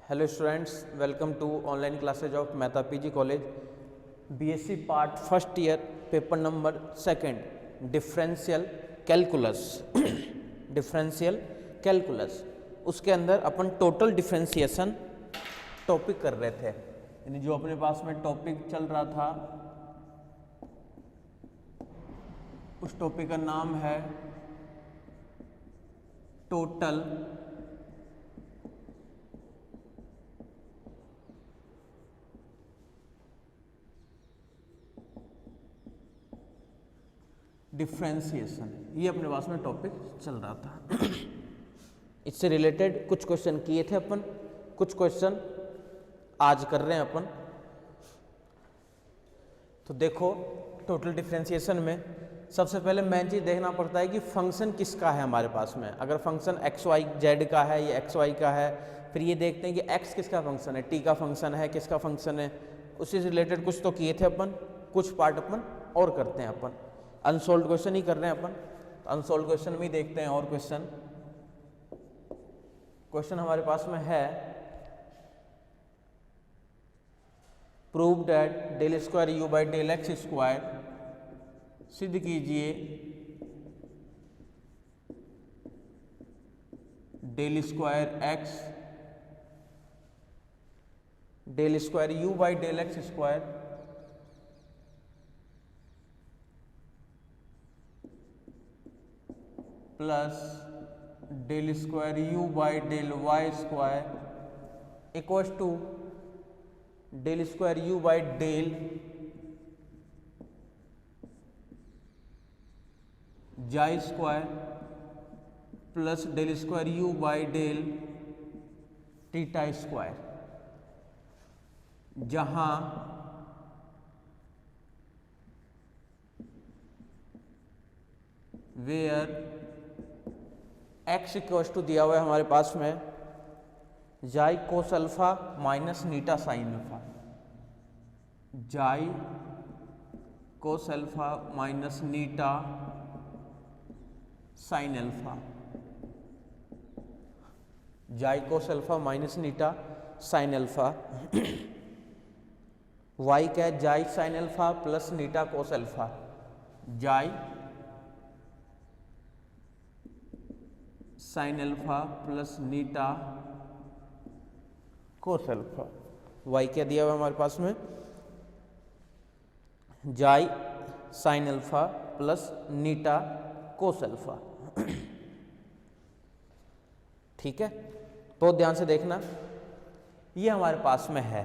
Hello students, welcome to online classes of Mehta PG college. BSc part first year, paper number second, differential calculus. Differential calculus, उसके अंदर अपन total differentiation topic कर रहे थे। यानी जो अपने पास में टॉपिक चल रहा था उस टॉपिक का नाम है टोटल डिफरेंशिएशन। ये अपने पास में टॉपिक चल रहा था। इससे रिलेटेड कुछ क्वेश्चन किए थे अपन, कुछ क्वेश्चन आज कर रहे हैं अपन। तो देखो, टोटल डिफरेंशिएशन में सबसे पहले मेन चीज़ देखना पड़ता है कि फंक्शन किसका है हमारे पास में। अगर फंक्शन एक्स वाई जेड का है, ये एक्स वाई का है, फिर ये देखते हैं कि एक्स किसका फंक्शन है, टी का फंक्शन है, किसका फंक्शन है। उससे रिलेटेड कुछ तो किए थे अपन, कुछ पार्ट अपन और करते हैं। अपन अनसोल्व क्वेश्चन ही कर रहे हैं अपन, तो अनसोल्व क्वेश्चन में देखते हैं और क्वेश्चन हमारे पास में है, prove that del square u by del x square, सिद्ध कीजिए del square x del square u by del x square plus del square u by del y square equals to del square u by del xi square plus del square u by del theta square, जहां where x equals to दिया हुआ है हमारे पास में xi cos alpha minus eta sine alpha, xi cos alpha minus eta sine alpha, xi cos alpha minus eta sine alpha. Y क्या है, xi sine alpha plus eta cos alpha, जाई sine alpha plus eta cos alpha. Y क्या दिया हुआ है हमारे पास में, जाई sine alpha plus eta cos alpha. ठीक है, तो ध्यान से देखना, ये हमारे पास में है।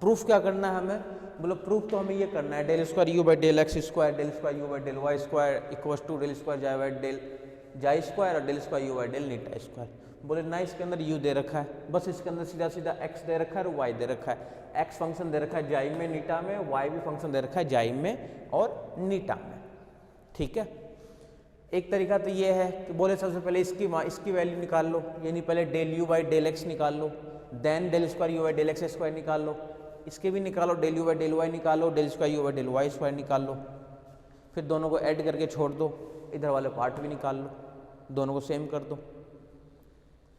प्रूफ क्या करना है हमें, बोलो प्रूफ तो हमें ये करना है, del square u by del x square del square u by del y square equals to del square xi by del xi square और del square u by del eta square. बोले ना, इसके अंदर यू दे रखा है, बस इसके अंदर सीधा सीधा एक्स दे रखा है और वाई दे रखा है। एक्स फंक्शन दे रखा है जाई में नीटा में, वाई भी फंक्शन दे रखा है जाई में और नीटा में। ठीक है, एक तरीका तो ये है कि बोले सबसे पहले इसकी वैल्यू निकाल लो, यानी पहले del u by del x निकाल लो, then del square u by del x square निकाल लो, इसके भी निकालो, del u by del y निकालो, del square u by del y square निकाल लो, फिर दोनों को ऐड करके छोड़ दो, इधर वाले पार्ट भी निकाल लो, दोनों को सेम कर दो।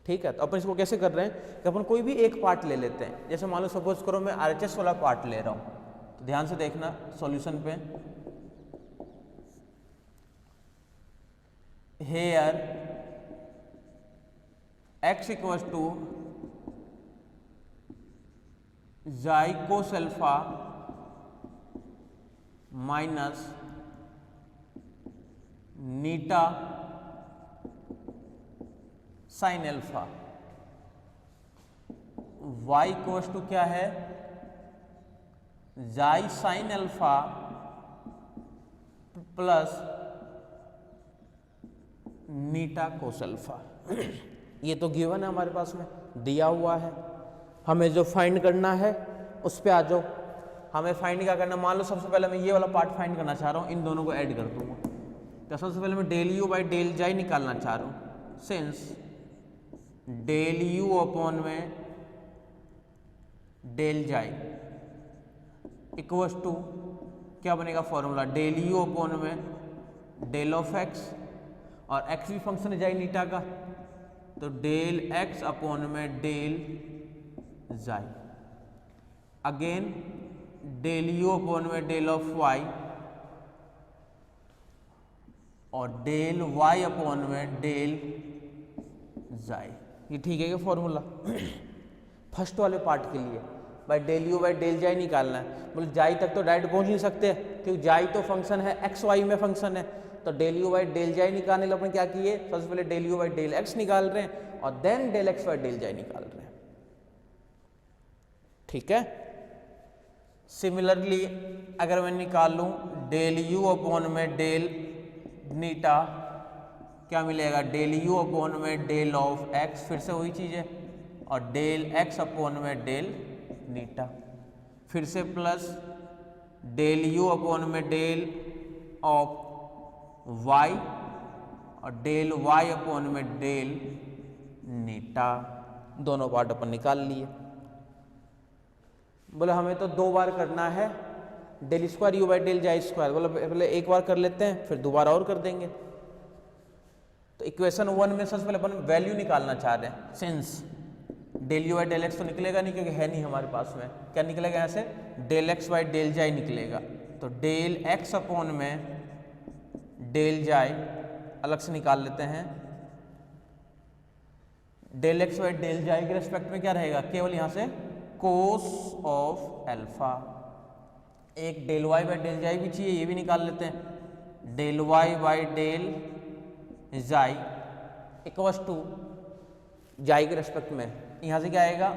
ठीक है, तो अपन इसको कैसे कर रहे हैं कि अपन कोई भी एक पार्ट ले लेते हैं। जैसे मान लो सपोज करो मैं आरएचएस वाला पार्ट ले रहा हूं, तो ध्यान से देखना सॉल्यूशन पे, hair x equals to xi cos alpha minus eta sine alpha, y equals to क्या है, xi sine alpha plus eta cos alpha. ये तो गिवन है हमारे पास में, दिया हुआ है। हमें जो फाइंड करना है उस पे आ जाओ। हमें फाइंड क्या करना, मान लो सबसे पहले मैं ये वाला पार्ट फाइंड करना चाह रहा हूँ, इन दोनों को ऐड कर दूंगा। तो सबसे पहले मैं डेल यू बाई डेल जाई निकालना चाह रहा हूँ, सिंस डेल यू अपॉन में डेल जाई इक्वल्स टू क्या बनेगा फॉर्मूला, डेल यू अपॉन में डेल ऑफ एक्स, और एक्स भी फंक्शन है जाई नीटा का, तो डेल एक्स अपॉन में del xi, again del u upon में डेल ऑफ वाई और डेल वाई अपॉन में डेल जाई। ये ठीक है क्या फॉर्मूला फर्स्ट वाले पार्ट के लिए? भाई डेल यू बाई डेल जाई निकालना है। बोले जाई तक तो डायरेक्ट पहुंच नहीं सकते क्योंकि जाई तो फंक्शन है एक्स वाई में फंक्शन है, तो डेल यू बाई डेल जाई निकालने के लिए अपन क्या किए, सबसे पहले del u by del x निकाल रहे हैं और then del x by del xi निकाल रहे हैं। ठीक है। सिमिलरली अगर मैं निकाल लूं डेल यू अपॉन में डेल नीटा, क्या मिलेगा, डेल यू अपॉन में डेल ऑफ एक्स, फिर से वही चीज़ है, और डेल एक्स अपॉन में डेल नीटा, फिर से प्लस डेल यू अपॉन में डेल ऑफ वाई और डेल वाई अपॉन में डेल नीटा। दोनों पार्ट अपन निकाल लिए। बोले हमें तो दो बार करना है, del square u by del xi square, बोले पहले एक बार कर लेते हैं फिर दोबारा और कर देंगे। तो इक्वेशन 1 में सबसे पहले अपन वैल्यू निकालना चाह रहे हैं, since del u by del x तो निकलेगा नहीं क्योंकि है नहीं हमारे पास में, क्या निकलेगा यहाँ से, डेल एक्स बाई डेल जाई निकलेगा। तो डेल एक्स अपॉन में डेल जाई अलग से निकाल लेते हैं। डेल एक्स बाई डेल जाई के रेस्पेक्ट में क्या रहेगा, केवल यहाँ से कोस ऑफ एल्फा। एक del y by del xi भी चाहिए, ये भी निकाल लेते हैं। Del y by del xi equals to xi के रेस्पेक्ट में यहां से क्या आएगा,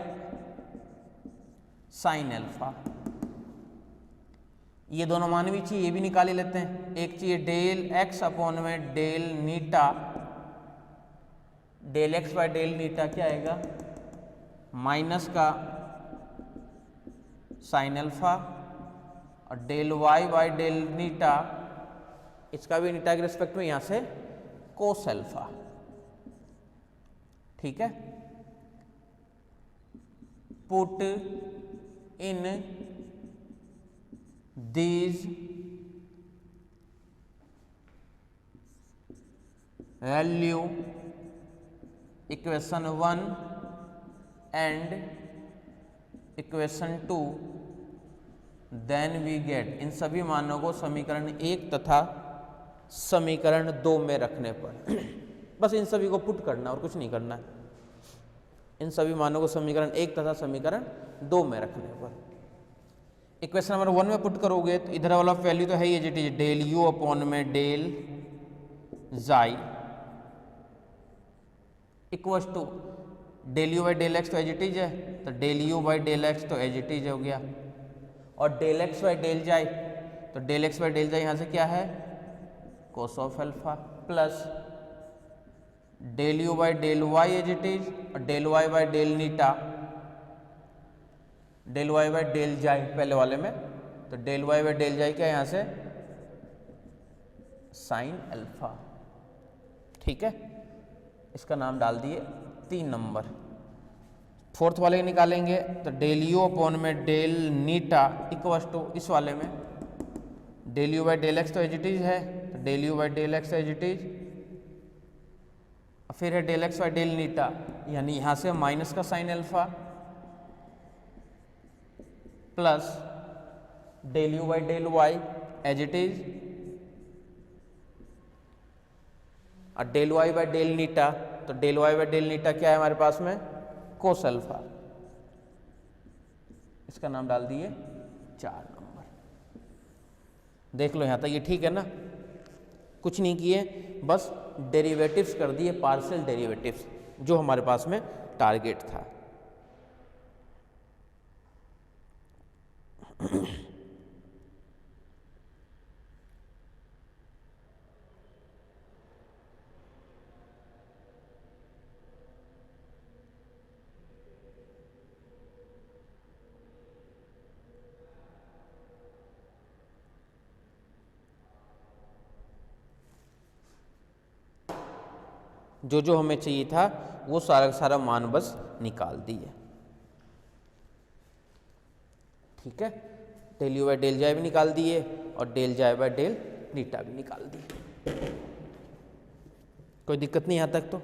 साइन एल्फा। ये दोनों मान भी चाहिए, ये भी निकाल ही लेते हैं। एक चाहिए डेल एक्स अपॉन में del eta, del x by del eta क्या आएगा, माइनस का साइन अल्फा, और del y by del eta, इसका भी नीटा के रिस्पेक्ट में यहां से कोस अल्फा। ठीक है। Put in these value equation 1 and equation 2, then we get, इन सभी मानों को समीकरण 1 तथा समीकरण 2 में रखने पर बस इन सभी को पुट करना और कुछ नहीं करना है। इन सभी मानों को समीकरण 1 तथा समीकरण 2 में रखने पर इक्वेशन नंबर 1 में पुट करोगे तो इधर वाला वैल्यू तो है ही एज, डेल यू अपॉन में del xi equals to del u by del x तो एज इट इज है, तो del u by del x तो एज इट इज हो गया, और del x by del xi, तो डेल एक्स बाई डेल जाई यहाँ से क्या है, cos of alpha, plus del u by del y as it is, और del y by del eta, del y by del xi पहले वाले में, तो डेल वाई बाई डेल जाई क्या यहाँ से साइन अल्फा। ठीक है, इसका नाम डाल दिए 3 नंबर। फोर्थ वाले निकालेंगे तो डेल यू अपॉन में डेल नीटा इक्वस टू इस वाले में del u by del x तो एज इट इज है, तो del u by del x as it is, फिर है del x by del eta, यानी यहां से माइनस का sine alpha, plus del u by del y as it is, और del y by del eta, तो del y by del eta क्या है हमारे पास में, कोस अल्फा। इसका नाम डाल दिए 4 नंबर। देख लो यहां तक ये ठीक है ना, कुछ नहीं किए, बस डेरिवेटिव्स कर दिए, पार्शियल डेरिवेटिव्स जो हमारे पास में टारगेट था। जो जो हमें चाहिए था वो सारा सारा मान बस निकाल दिए। ठीक है, del u by del xi भी निकाल दिए और डेल जाई बाई डेल नीटा भी निकाल दिए। कोई दिक्कत नहीं यहां तक तो।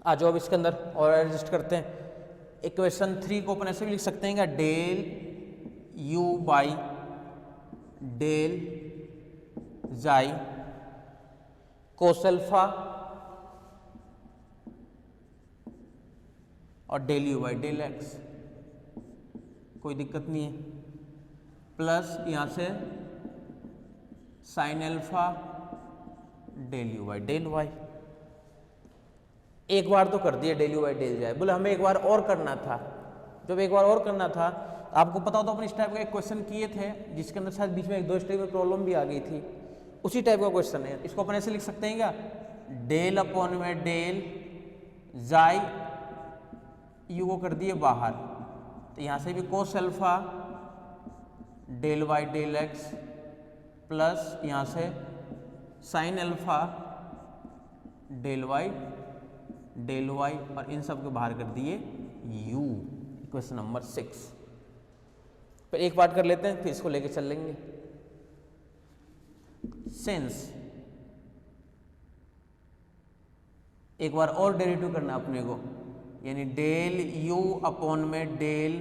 आ जाओ अब इसके अंदर और एडजस्ट करते हैं। इक्वेशन 3 को अपन ऐसे भी लिख सकते हैं क्या, del u by del xi cos alpha और del u by del x, कोई दिक्कत नहीं है, प्लस यहाँ से sine alpha del u by del y. एक बार तो कर दिया डेल यू बाई डेल जाए, बोले हमें एक बार और करना था। जब एक बार और करना था, आपको पता हो तो अपन इस टाइप का एक क्वेश्चन किए थे जिसके अंदर शायद बीच में एक दो स्टेप में प्रॉब्लम भी आ गई थी, उसी टाइप का क्वेश्चन है। इसको अपन ऐसे लिख सकते हैं क्या, डेल अपॉन में डेल जाई यू को कर दिए बाहर, तो यहाँ से भी cos alpha del y del x plus यहाँ से sine alpha del y del y, और इन सब को बाहर कर दिए u। Question number 6। फिर एक पार्ट कर लेते हैं, फिर इसको लेके चल लेंगे। सिंस एक बार और डेरिवेटिव करना अपने को, यानी डेल u अपॉन में del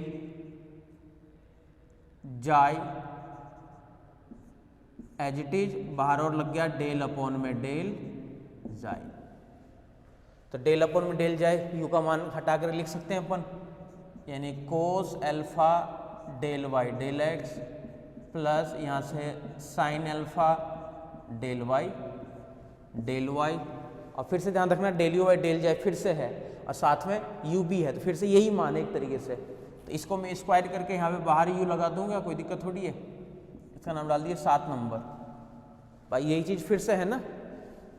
xi as it is, बाहर और लग गया डेल अपॉन में डेल जाई, तो डेल अपॉन में डेल जाए यू का मान हटा कर लिख सकते हैं अपन, यानी cos alpha del y del x plus यहाँ से साइन अल्फा डेल वाई, और फिर से ध्यान रखना डेल यू बाई डेल जाए फिर से है और साथ में यू भी है, तो फिर से यही मान है एक तरीके से। तो इसको मैं स्क्वायर करके यहाँ पे बाहर यू लगा दूंगा, कोई दिक्कत थोड़ी है। इसका नाम डाल दिए 7 नंबर। भाई यही चीज़ फिर से है ना,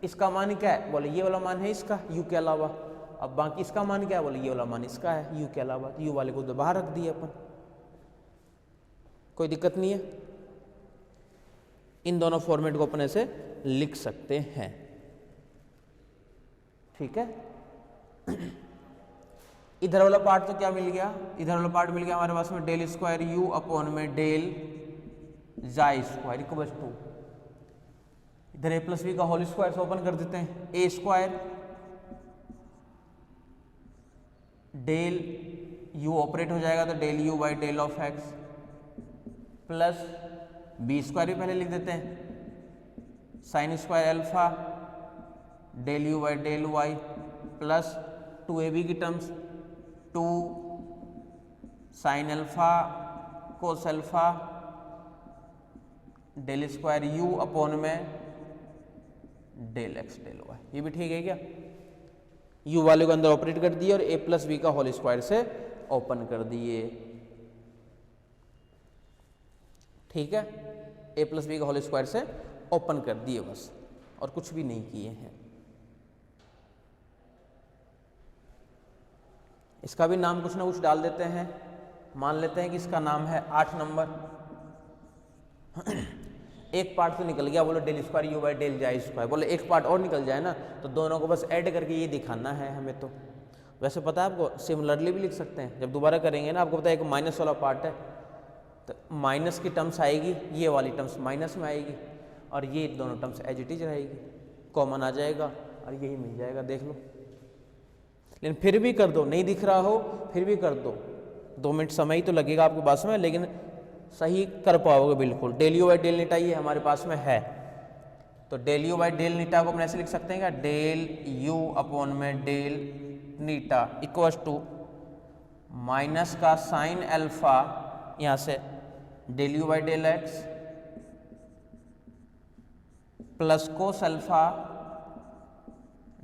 इसका मान क्या है, बोले ये वाला मान है इसका यू के अलावा, अब बाकी इसका मान क्या है, बोले ये वाला मान इसका है यू के अलावा, तो यू वाले को तो बाहर रख दिए अपन, कोई दिक्कत नहीं है। इन दोनों फॉर्मेट को अपन ऐसे लिख सकते हैं, ठीक है। इधर वाला पार्ट तो क्या मिल गया, इधर वाला पार्ट मिल गया हमारे पास में डेल स्क्वायर यू अपॉन में del xi square equal to, इधर ए प्लस बी का होल स्क्वायर से ओपन कर देते हैं, a square del u operate हो जाएगा तो del u by del of x plus b square भी पहले लिख देते हैं, sine square alpha del u by del y plus 2ab की terms 2 sine alpha cos alpha del square u upon में डेल एक्स डेल वाई, ये भी ठीक है क्या। यू वाले को अंदर ऑपरेट कर दिए और ए प्लस बी का होल स्क्वायर से ओपन कर दिए, ठीक है। ए प्लस बी का होल स्क्वायर से ओपन कर दिए बस, और कुछ भी नहीं किए हैं। इसका भी नाम कुछ ना कुछ डाल देते हैं, मान लेते हैं कि इसका नाम है 8 नंबर। एक पार्ट तो निकल गया, बोलो del square u by del xi square, बोले एक पार्ट और निकल जाए ना, तो दोनों को बस ऐड करके ये दिखाना है हमें। तो वैसे पता है आपको, सिमिलरली भी लिख सकते हैं, जब दोबारा करेंगे ना आपको पता है एक माइनस वाला पार्ट है, तो माइनस की टर्म्स आएगी, ये वाली टर्म्स माइनस में आएगी और ये दोनों टर्म्स एज इट इज रहेगी, कॉमन आ जाएगा और यही मिल जाएगा, देख लो। लेकिन फिर भी कर दो, नहीं दिख रहा हो फिर भी कर दो, 2 मिनट समय ही तो लगेगा आपके पास में, लेकिन सही कर पाओगे बिल्कुल। Del u by del eta ये हमारे पास में है, तो del u by del eta को अपन ऐसे लिख सकते हैं क्या, डेल यू अपॉन में del eta equal to minus का साइन अल्फा यहाँ से del u by del x plus cos alpha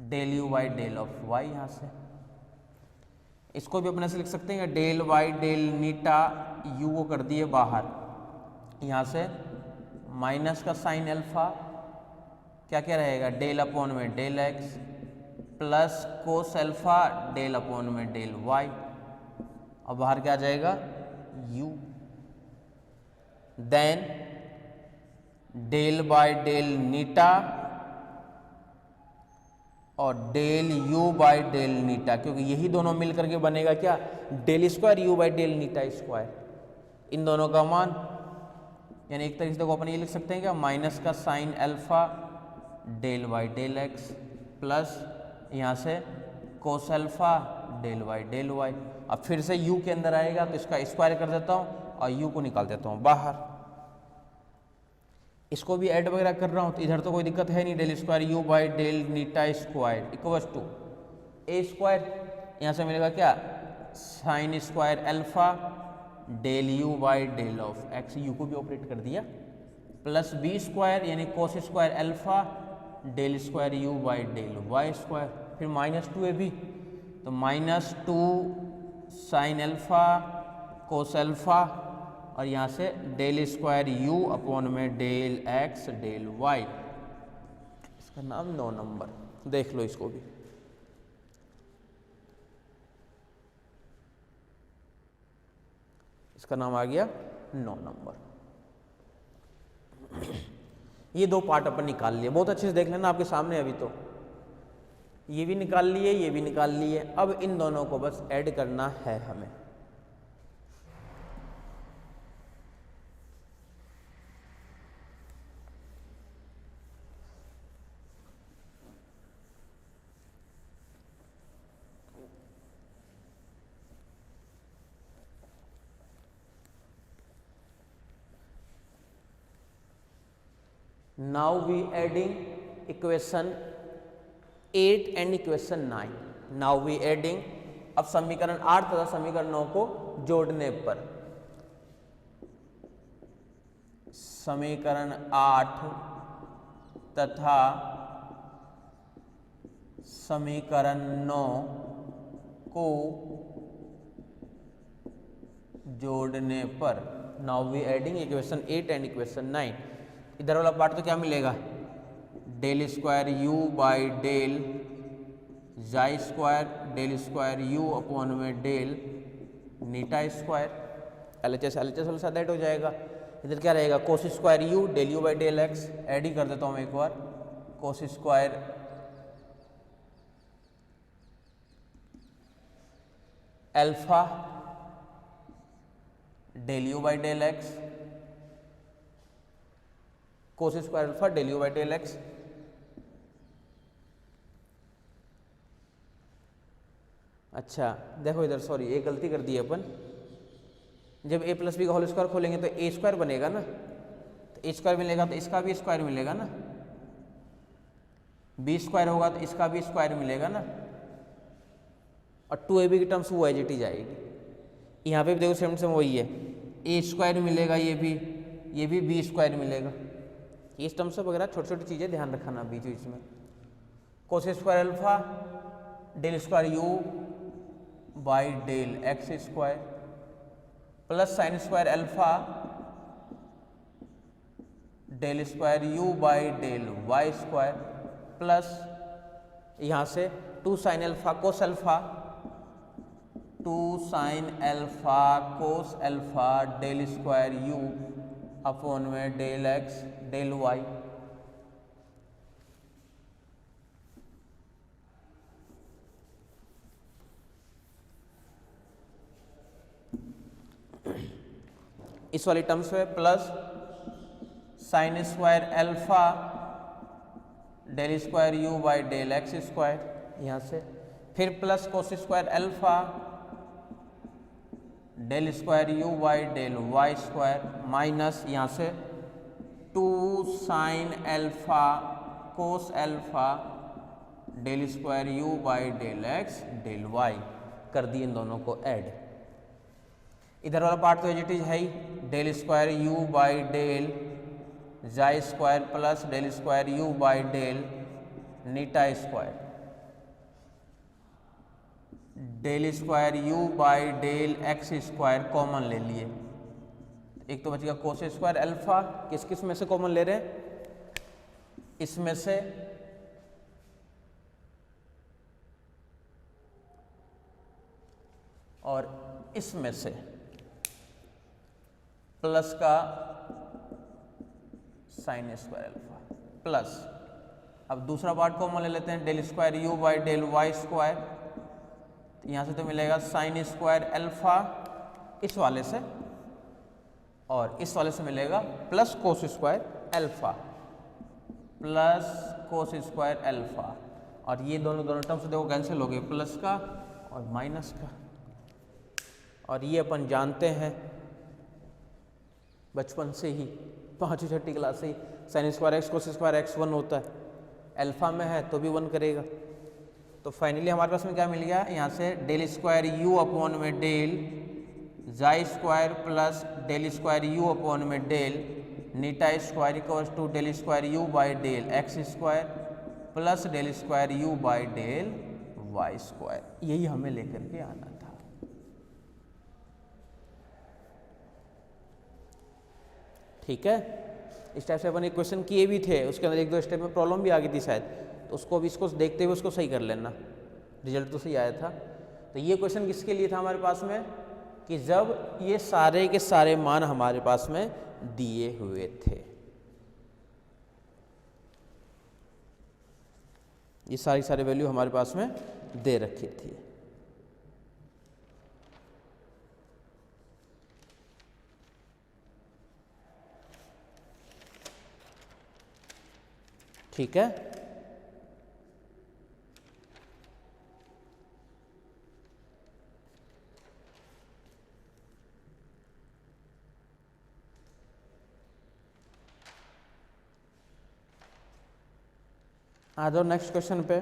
del u by del of y, यहाँ से इसको भी अपने से लिख सकते हैं del y del eta u को कर दिए बाहर, यहाँ से माइनस का साइन अल्फा क्या क्या रहेगा डेल अपॉन में del x plus cos alpha del upon में डेल वाई, और बाहर क्या आ जाएगा u, then del by del eta और del u by del eta, क्योंकि यही दोनों मिल करके बनेगा क्या, del square u by del eta square, इन दोनों का मान, यानी एक तरीके से देखो अपन ये लिख सकते हैं क्या, माइनस का sine alpha del y del x plus यहाँ से कोस अल्फा डेल वाई। अब फिर से u के अंदर आएगा तो इसका स्क्वायर कर देता हूँ और u को निकाल देता हूँ बाहर। इसको भी ऐड वगैरह कर रहा हूँ तो इधर तो कोई दिक्कत है नहीं, del square u by del eta square equals to a square, यहाँ से मिलेगा क्या sine square alpha del u by del of x, u को भी ऑपरेट कर दिया, प्लस बी स्क्वायर यानी cos square alpha del square u by del y square, फिर -2ab तो -2 साइन अल्फा कोस अल्फा और यहाँ से डेल स्क्वायर u अपॉन में डेल x डेल y। इसका नाम 9 नंबर, देख लो इसको भी। इसका नाम आ गया 9 नंबर। ये दो पार्ट अपन निकाल लिए, बहुत अच्छे से देख लेना आपके सामने। अभी तो ये भी निकाल लिए, ये भी निकाल लिए, अब इन दोनों को बस ऐड करना है हमें। Now we adding equation 8 and equation 9. Now we adding, अब समीकरण 8 तथा समीकरण 9 को जोड़ने पर समीकरण 8 तथा समीकरण 9 को जोड़ने पर now we adding equation 8 and equation 9। इधर वाला पार्ट तो क्या मिलेगा, del square u by del xi square del square u upon में डेल नीटा स्क्वायर, LHS वाला साथ ऐड हो जाएगा। इधर क्या रहेगा, cos square u del u by del x, add ही कर देता हूँ एक बार, cos square alpha del u by del x, cos square alpha del u by del x। अच्छा देखो इधर, सॉरी एक गलती कर दी अपन, जब a प्लस बी का होल स्क्वायर खोलेंगे तो a स्क्वायर बनेगा ना, तो a स्क्वायर मिलेगा तो इसका भी स्क्वायर मिलेगा ना, b स्क्वायर होगा तो इसका भी स्क्वायर मिलेगा ना, और 2ab की टर्म्स वो एज इट इज आएगी। यहाँ पे भी देखो सेम सेम वही है, a स्क्वायर मिलेगा, ये भी b स्क्वायर मिलेगा। ये टर्म्स वगैरह छोटी छोटी चीज़ें ध्यान रखना बीच बीच में। Cos square alpha del square u by del x square plus sine square alpha del square u by del y square plus यहाँ से 2 sine alpha cos alpha 2 sine alpha cos alpha del square u upon में del x del y. इस वाली terms में plus sine square alpha del square u by del x square, यहाँ से फिर plus cos square alpha del square u by del y square minus यहाँ से 2 sine alpha cos alpha del square u by del x del y कर दिए इन दोनों को add. इधर वाला पार्ट तो एज इट इज है ही, del square u by del xi square plus del square u by del eta square del square u by del x square common ले लिए, एक तो बच गया कोस स्क्वायर अल्फा, किस किस में से कॉमन ले रहे हैं, इसमें से और इसमें से, प्लस का साइन स्क्वायर अल्फा प्लस, अब दूसरा पार्ट कॉमन ले लेते हैं, del square u by del y square, यहाँ से तो मिलेगा साइन स्क्वायर अल्फा इस वाले से और इस वाले से मिलेगा plus cos square alpha plus cos square alpha और ये दोनों टर्म्स देखो कैंसिल हो गए, प्लस का और माइनस का। और ये अपन जानते हैं बचपन से ही, 5वीं 6ठी क्लास से ही, sine square x cos square x 1 होता है, अल्फा में है तो भी 1 करेगा। तो फाइनली हमारे पास में क्या मिल गया यहाँ से, डेल स्क्वायर यू अपॉन में del xi square plus del square u upon में del eta square equals to del square u by del x square plus del square u by del y square. यही हमें लेकर के आना था। ठीक है, इस टाइप से अपन एक क्वेश्चन किए भी थे, उसके अंदर 1-2 स्टेप में प्रॉब्लम भी आ गई थी शायद, तो उसको भी इसको देखते हुए उसको सही कर लेना, रिजल्ट तो सही आया था। तो ये क्वेश्चन किसके लिए था हमारे पास में, कि जब ये सारे के सारे मान हमारे पास में दिए हुए थे, ये सारी वैल्यू हमारे पास में दे रखी थी। ठीक है, आ जाओ नेक्स्ट क्वेश्चन पे।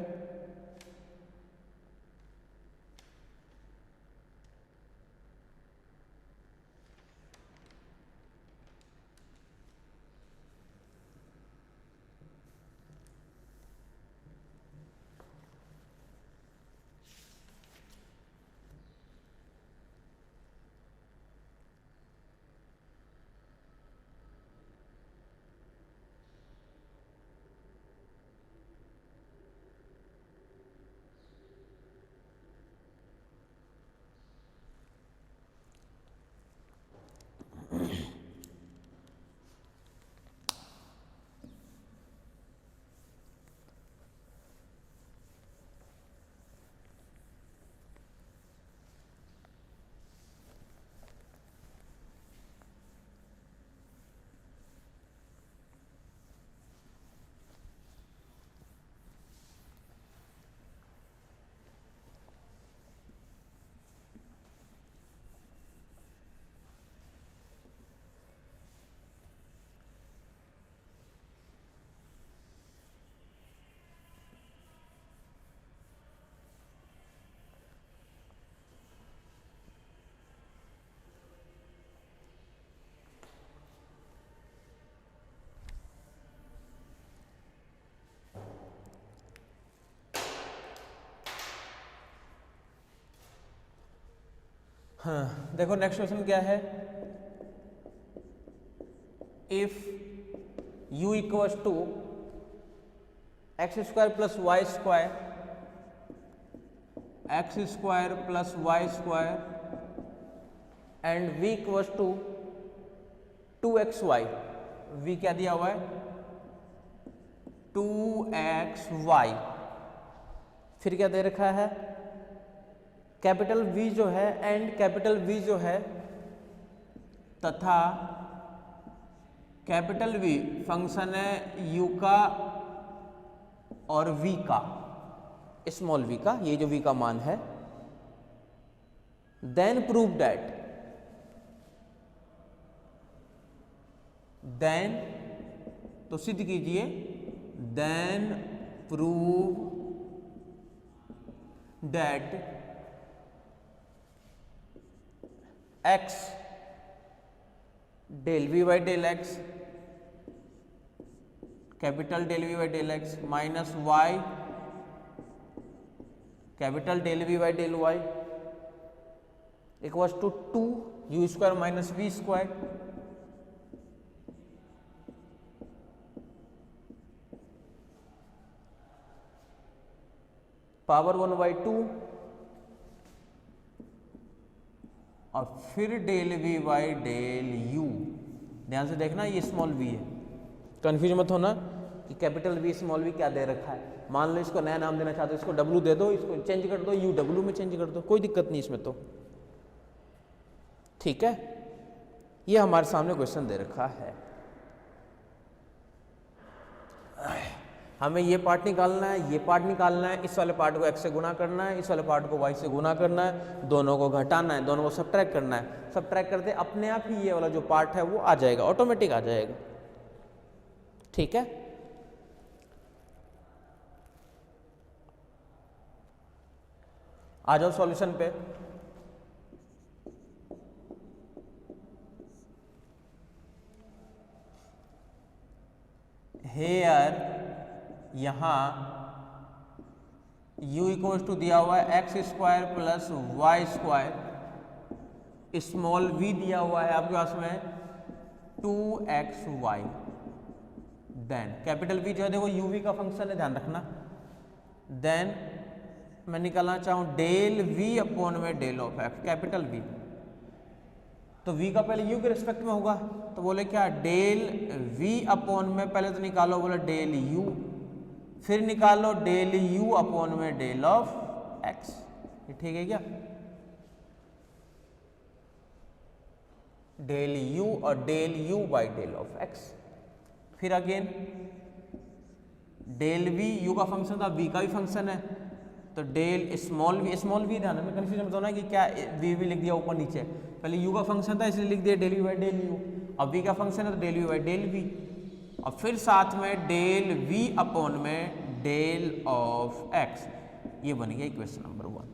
हाँ देखो नेक्स्ट क्वेश्चन क्या है, if u equals to x square plus y square, x square plus y square and v equals to 2xy, v क्या दिया हुआ है 2xy, फिर क्या दे रखा है कैपिटल V जो है एंड कैपिटल V जो है तथा कैपिटल V फंक्शन है u का और v का, स्मॉल v का, ये जो v का मान है, देन प्रूव दैट, देन तो सिद्ध कीजिए, then prove that x del v by del x, capital del v by del x minus y capital del v by del y equals to 2u square minus v square, power 1/2 और फिर del v by del u। ध्यान से देखना ये small v है, confuse मत होना कि कैपिटल v स्मॉल v क्या दे रखा है। मान लो इसको नया नाम देना चाहते हो, इसको w दे दो, इसको चेंज कर दो, u w में चेंज कर दो, कोई दिक्कत नहीं इसमें तो। ठीक है, ये हमारे सामने क्वेश्चन दे रखा है। हमें ये पार्ट निकालना है, ये पार्ट निकालना है, इस वाले पार्ट को x से गुना करना है, इस वाले पार्ट को y से गुना करना है, दोनों को घटाना है, दोनों को सबट्रैक्ट करना है। सबट्रैक्ट करते अपने आप ही ये वाला जो पार्ट है वो आ जाएगा, ऑटोमेटिक आ जाएगा। ठीक है, आ जाओ सॉल्यूशन पे। हेयर यहाँ u इक्वल्स टू दिया हुआ है x square plus y square, small v दिया हुआ है आपके पास में 2xy, देन कैपिटल V जो है देखो uv का फंक्शन है, ध्यान रखना। देन मैं निकालना चाहूँ डेल v अपॉन में del of x, capital V, तो v का पहले u के रिस्पेक्ट में होगा, तो बोले क्या डेल v अपॉन में, पहले तो निकालो बोले डेल u, फिर निकालो डेल u अपॉन में डेल ऑफ x, ये ठीक है क्या? डेल u और del u by del of x, फिर अगेन डेल v, u का फंक्शन था, v का भी फंक्शन है, तो डेल स्मॉल v ध्यान में कंफ्यूजन मत होना कि क्या v लिख दिया ऊपर नीचे, पहले u का फंक्शन था इसलिए लिख दिया del v by del u, अब v का फंक्शन है तो del v by del v, और फिर साथ में डेल v अपॉन में डेल ऑफ x, ये बन गया इक्वेशन नंबर 1।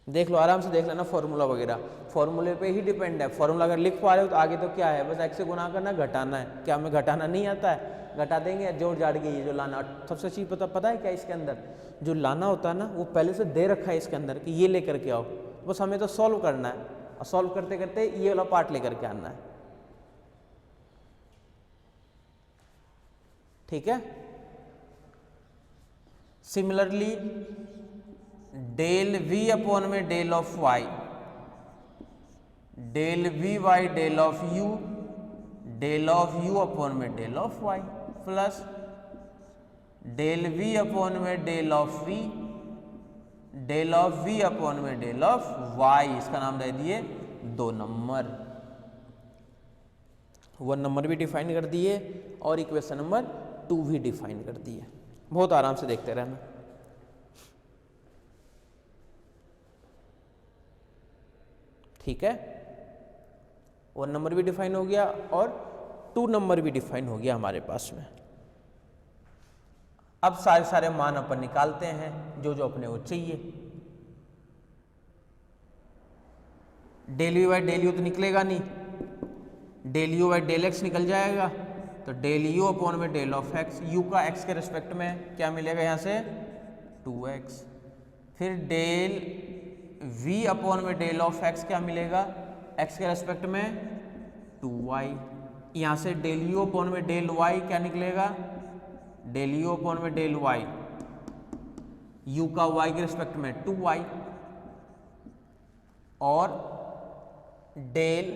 देख लो, आराम से देख लेना, फॉर्मूला वगैरह फॉर्मूले पे ही डिपेंड है। फॉर्मूला अगर लिख पा रहे हो तो आगे तो क्या है, बस x से गुना करना, घटाना है। क्या हमें घटाना नहीं आता है, घटा देंगे, जोड़ जाड़ के ये जो लाना। सबसे चीज़ पता है क्या, इसके अंदर जो लाना होता है ना वो पहले से दे रखा है इसके अंदर कि ये लेकर के आओ, बस हमें तो सॉल्व करना है, और सॉल्व करते करते ये वाला पार्ट लेकर के आना है। ठीक है, सिमिलरली डेल v अपॉन में del of y, del v by del of u, del of u upon में del of y, plus del v upon में del of v, del of v upon में del of y, इसका नाम दे दिए 2 number. 1 number भी define कर दिए और इक्वेशन नंबर 2 भी डिफाइन कर दिए। बहुत आराम से देखते रहना। ठीक है, 1 नंबर भी डिफाइन हो गया और 2 नंबर भी डिफाइन हो गया हमारे पास में। अब सारे मान अपन निकालते हैं जो जो अपने को चाहिए। Del u by del u तो निकलेगा नहीं, del u by del x निकल जाएगा, तो डेल यू अपॉन में डेल ऑफ एक्स, यू का एक्स के रिस्पेक्ट में क्या मिलेगा यहाँ से 2x, फिर डेल v अपॉन में डेल ऑफ x क्या मिलेगा, x के रेस्पेक्ट में 2y, यहाँ से डेल u अपॉन में डेल y क्या निकलेगा, डेल u अपॉन में डेल y, u का y के रेस्पेक्ट में 2y, और डेल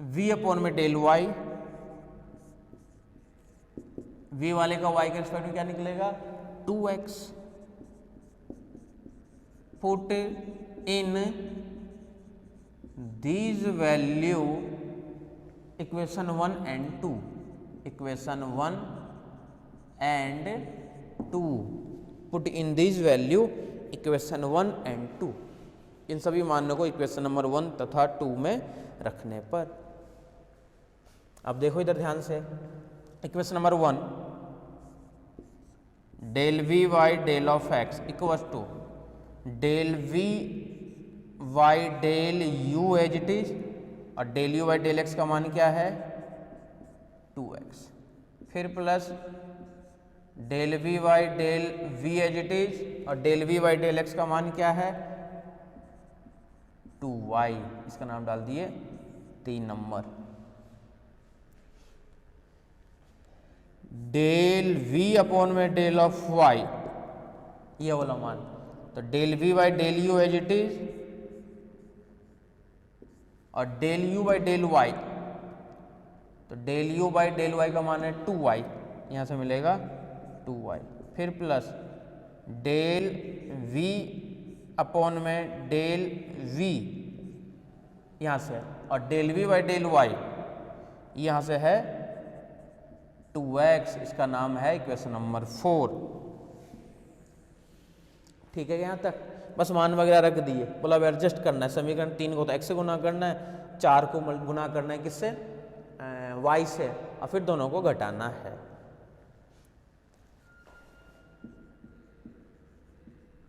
v अपॉन में डेल y, v वाले का y के रिस्पेक्ट में क्या निकलेगा 2x, put in these value equation 1 and 2, equation 1 and 2, put in these value equation 1 and 2, इन सभी मानों को इक्वेशन नंबर 1 तथा 2 में रखने पर। अब देखो इधर ध्यान से, equation number 1 del v y del of x equal to del v y del u as it is, और del u by del x का मान क्या है 2x, फिर plus del v by del v as it is, और del v by del x का मान क्या है 2y, इसका नाम डाल दिए 3 नंबर। डेल v अपॉन में डेल ऑफ y, ये वाला मान, तो del v by del u as it is, और del u by del y, तो del u by del y का मान है 2y, यहाँ से मिलेगा 2y, फिर प्लस डेल v अपॉन में डेल v, यहाँ से, और del v by del y यहाँ से है 2x, इसका नाम है इक्वेशन नंबर 4। ठीक है, यहाँ तक बस मान वगैरह रख दिए। बोला अब एडजस्ट करना है समीकरण 3 को तो x से गुना करना है, 4 को गुना करना है किससे, y से, और फिर दोनों को घटाना है।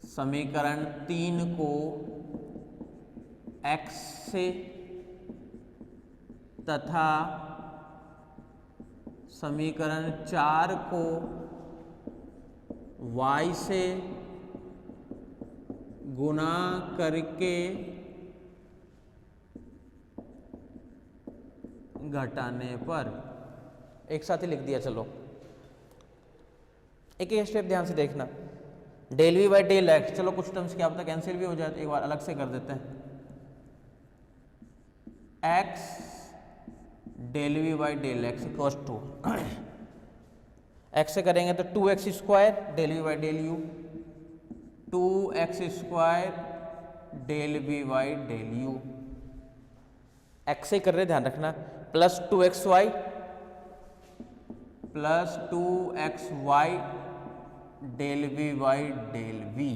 समीकरण 3 को x से तथा समीकरण 4 को y से गुणा करके घटाने पर, एक साथ ही लिख दिया। चलो एक एक स्टेप ध्यान से देखना। Del v by del x, चलो कुछ टर्म्स क्या पता कैंसिल भी हो जाए, एक बार अलग से कर देते हैं। X del v by del x equals to, x से करेंगे तो 2x square del v by del u, 2x square del v by del u, x से कर रहे ध्यान रखना, plus 2xy plus 2xy del v by del v,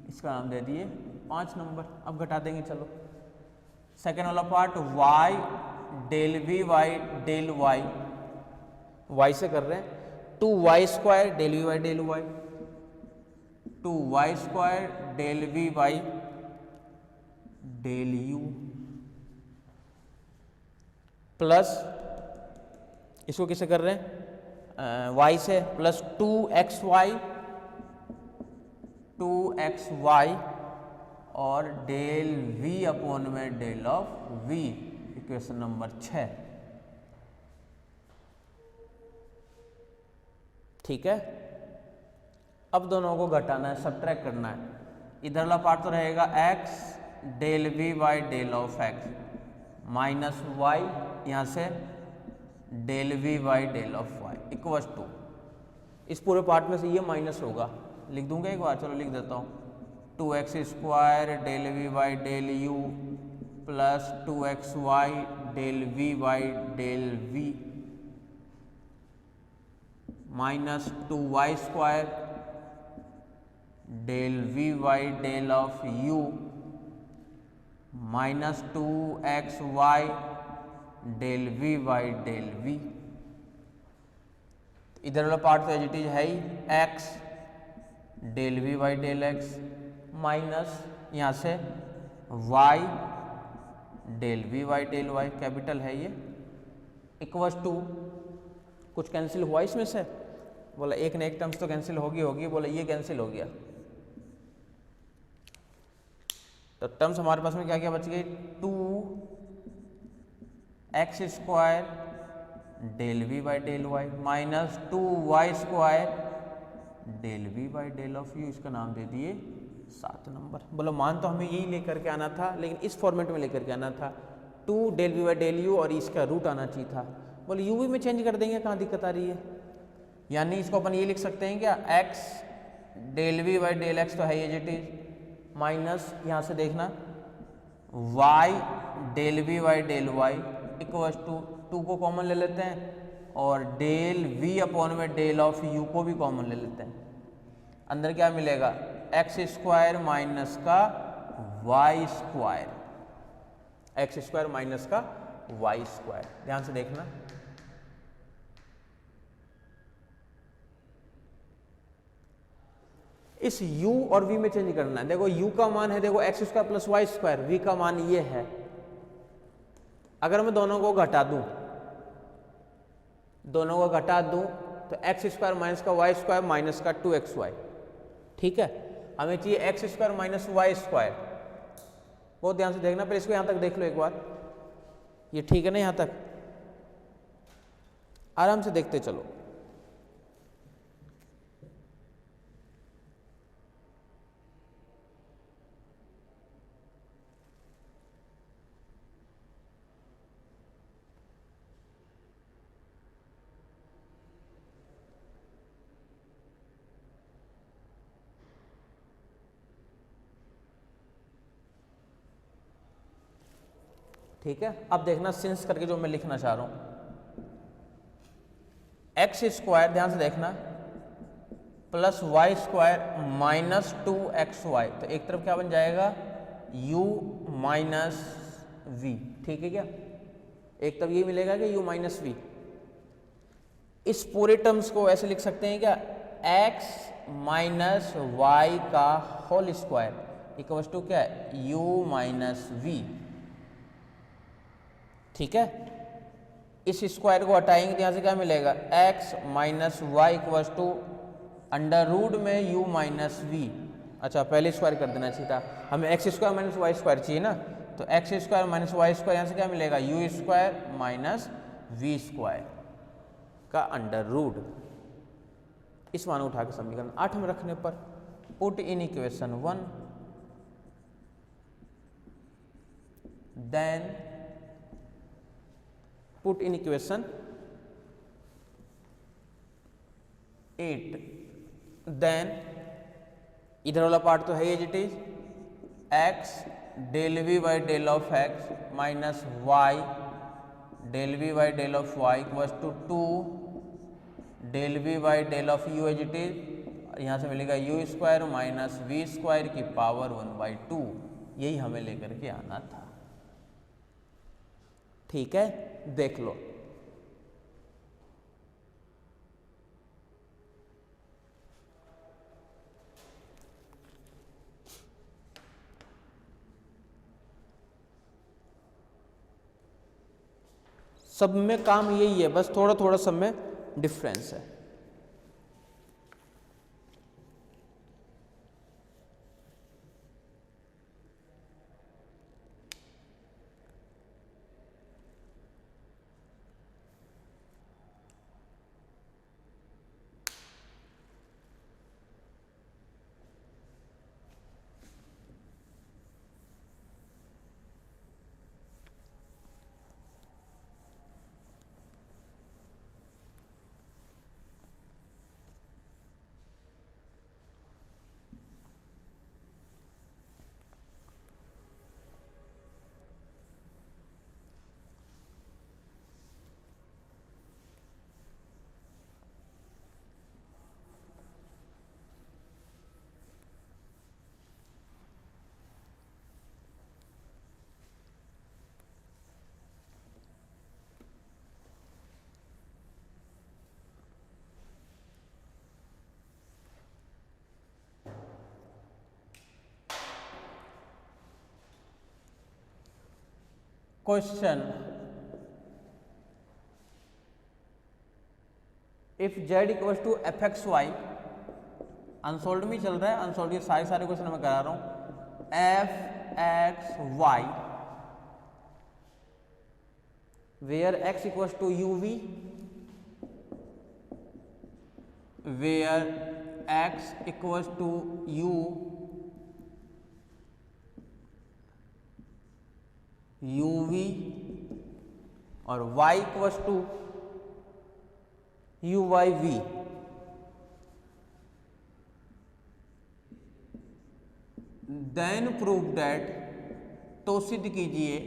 इसका नाम दे दिए 5 नंबर। अब घटा देंगे, चलो सेकेंड वाला part y del v by del y, y से कर रहे हैं, 2y square del v by del y, 2y square del v by del u, plus इसको किसे कर रहे हैं, y से, प्लस 2xy और डेल v अपॉन में del of v, equation number 6। ठीक है, अब दोनों को घटाना है, सब्ट्रैक्ट करना है। इधर वाला पार्ट तो रहेगा x del v by del of x minus y, यहाँ से del v by del of y equal to, इस पूरे पार्ट में से ये माइनस होगा, लिख दूंगा एक बार, चलो लिख देता हूँ, 2x square del v by del u plus 2xy del v by del v minus 2y square del v by del of u minus 2xy del v by del v. इधर वाला पार्ट तो as it is है ही, x del v by del x minus यहाँ से y del v by del y, capital है ये, equals to, कुछ कैंसिल हुआ इसमें से, बोला एक न एक टर्म्स तो कैंसिल होगी, बोला ये कैंसिल हो गया, तो टर्म्स हमारे पास में क्या क्या बच गई, 2x square del v by del y minus 2y square del v by del of u, इसका नाम दे दिए 7 नंबर। बोलो मान तो हमें यही लेकर के आना था, लेकिन इस फॉर्मेट में लेकर के आना था, 2 del v by del u और इसका रूट आना चाहिए था। बोले यू वी में चेंज कर देंगे, कहाँ दिक्कत आ रही है, यानी इसको अपन ये लिख सकते हैं क्या, x del v by del x तो है एज इट इज, माइनस यहाँ से देखना y del v by del y equal to, 2 को कॉमन ले लेते हैं और डेल v अपॉन में डेल ऑफ u को भी कॉमन ले लेते हैं, अंदर क्या मिलेगा, x स्क्वायर माइनस का y square, x square minus का y स्क्वायर, ध्यान से देखना। इस u और v में चेंज करना है, देखो u का मान है, देखो x square plus y square, v का मान ये है, अगर मैं दोनों को घटा दूं, तो एक्स स्क्वायर माइनस का वाई स्क्वायर माइनस का 2xy, ठीक है, हमें चाहिए x square minus y square, बहुत ध्यान से देखना, पर इसको यहां तक देख लो एक बार, ये ठीक है ना, यहां तक आराम से देखते चलो। ठीक है, अब देखना सिंस करके जो मैं लिखना चाह रहा हूं, एक्स स्क्वायर, ध्यान से देखना, plus y square minus 2xy, तो एक तरफ क्या बन जाएगा u माइनस वी, ठीक है क्या, एक तरफ ये मिलेगा कि u माइनस वी। इस पूरे टर्म्स को ऐसे लिख सकते हैं क्या, x माइनस वाई का होल स्क्वायर इक्वल्स टू क्या है, u माइनस वी, ठीक है। इस स्क्वायर को हटाएंगे तो यहाँ से क्या मिलेगा, x minus y equals to under root में u माइनस वी। अच्छा पहले स्क्वायर कर देना चाहिए था, हमें x square minus y square चाहिए ना, तो x square minus y square यहाँ से क्या मिलेगा, u square minus v square का अंडर रूट। इस मान उठा के समीकरण 8 में रखने पर put in equation 1, then put in equation 8, then इधर वाला पार्ट तो है as it is, x del v by del of x minus y del v by del of y equals to 2 del v by del of u as it is, यहाँ से मिलेगा u square minus v square की power 1/2, यही हमें लेकर के आना था, ठीक है। देख लो सब में काम यही है, बस थोड़ा थोड़ा सब में डिफरेंस है। Question, if z equals to f x y, unsolved में चल रहा है, अनसोल्ड के सारे क्वेश्चन मैं करा रहा हूं, f x y where x equals to u v, where x equals to u v और y equals to u y v, then prove that, तो सिद्ध कीजिए,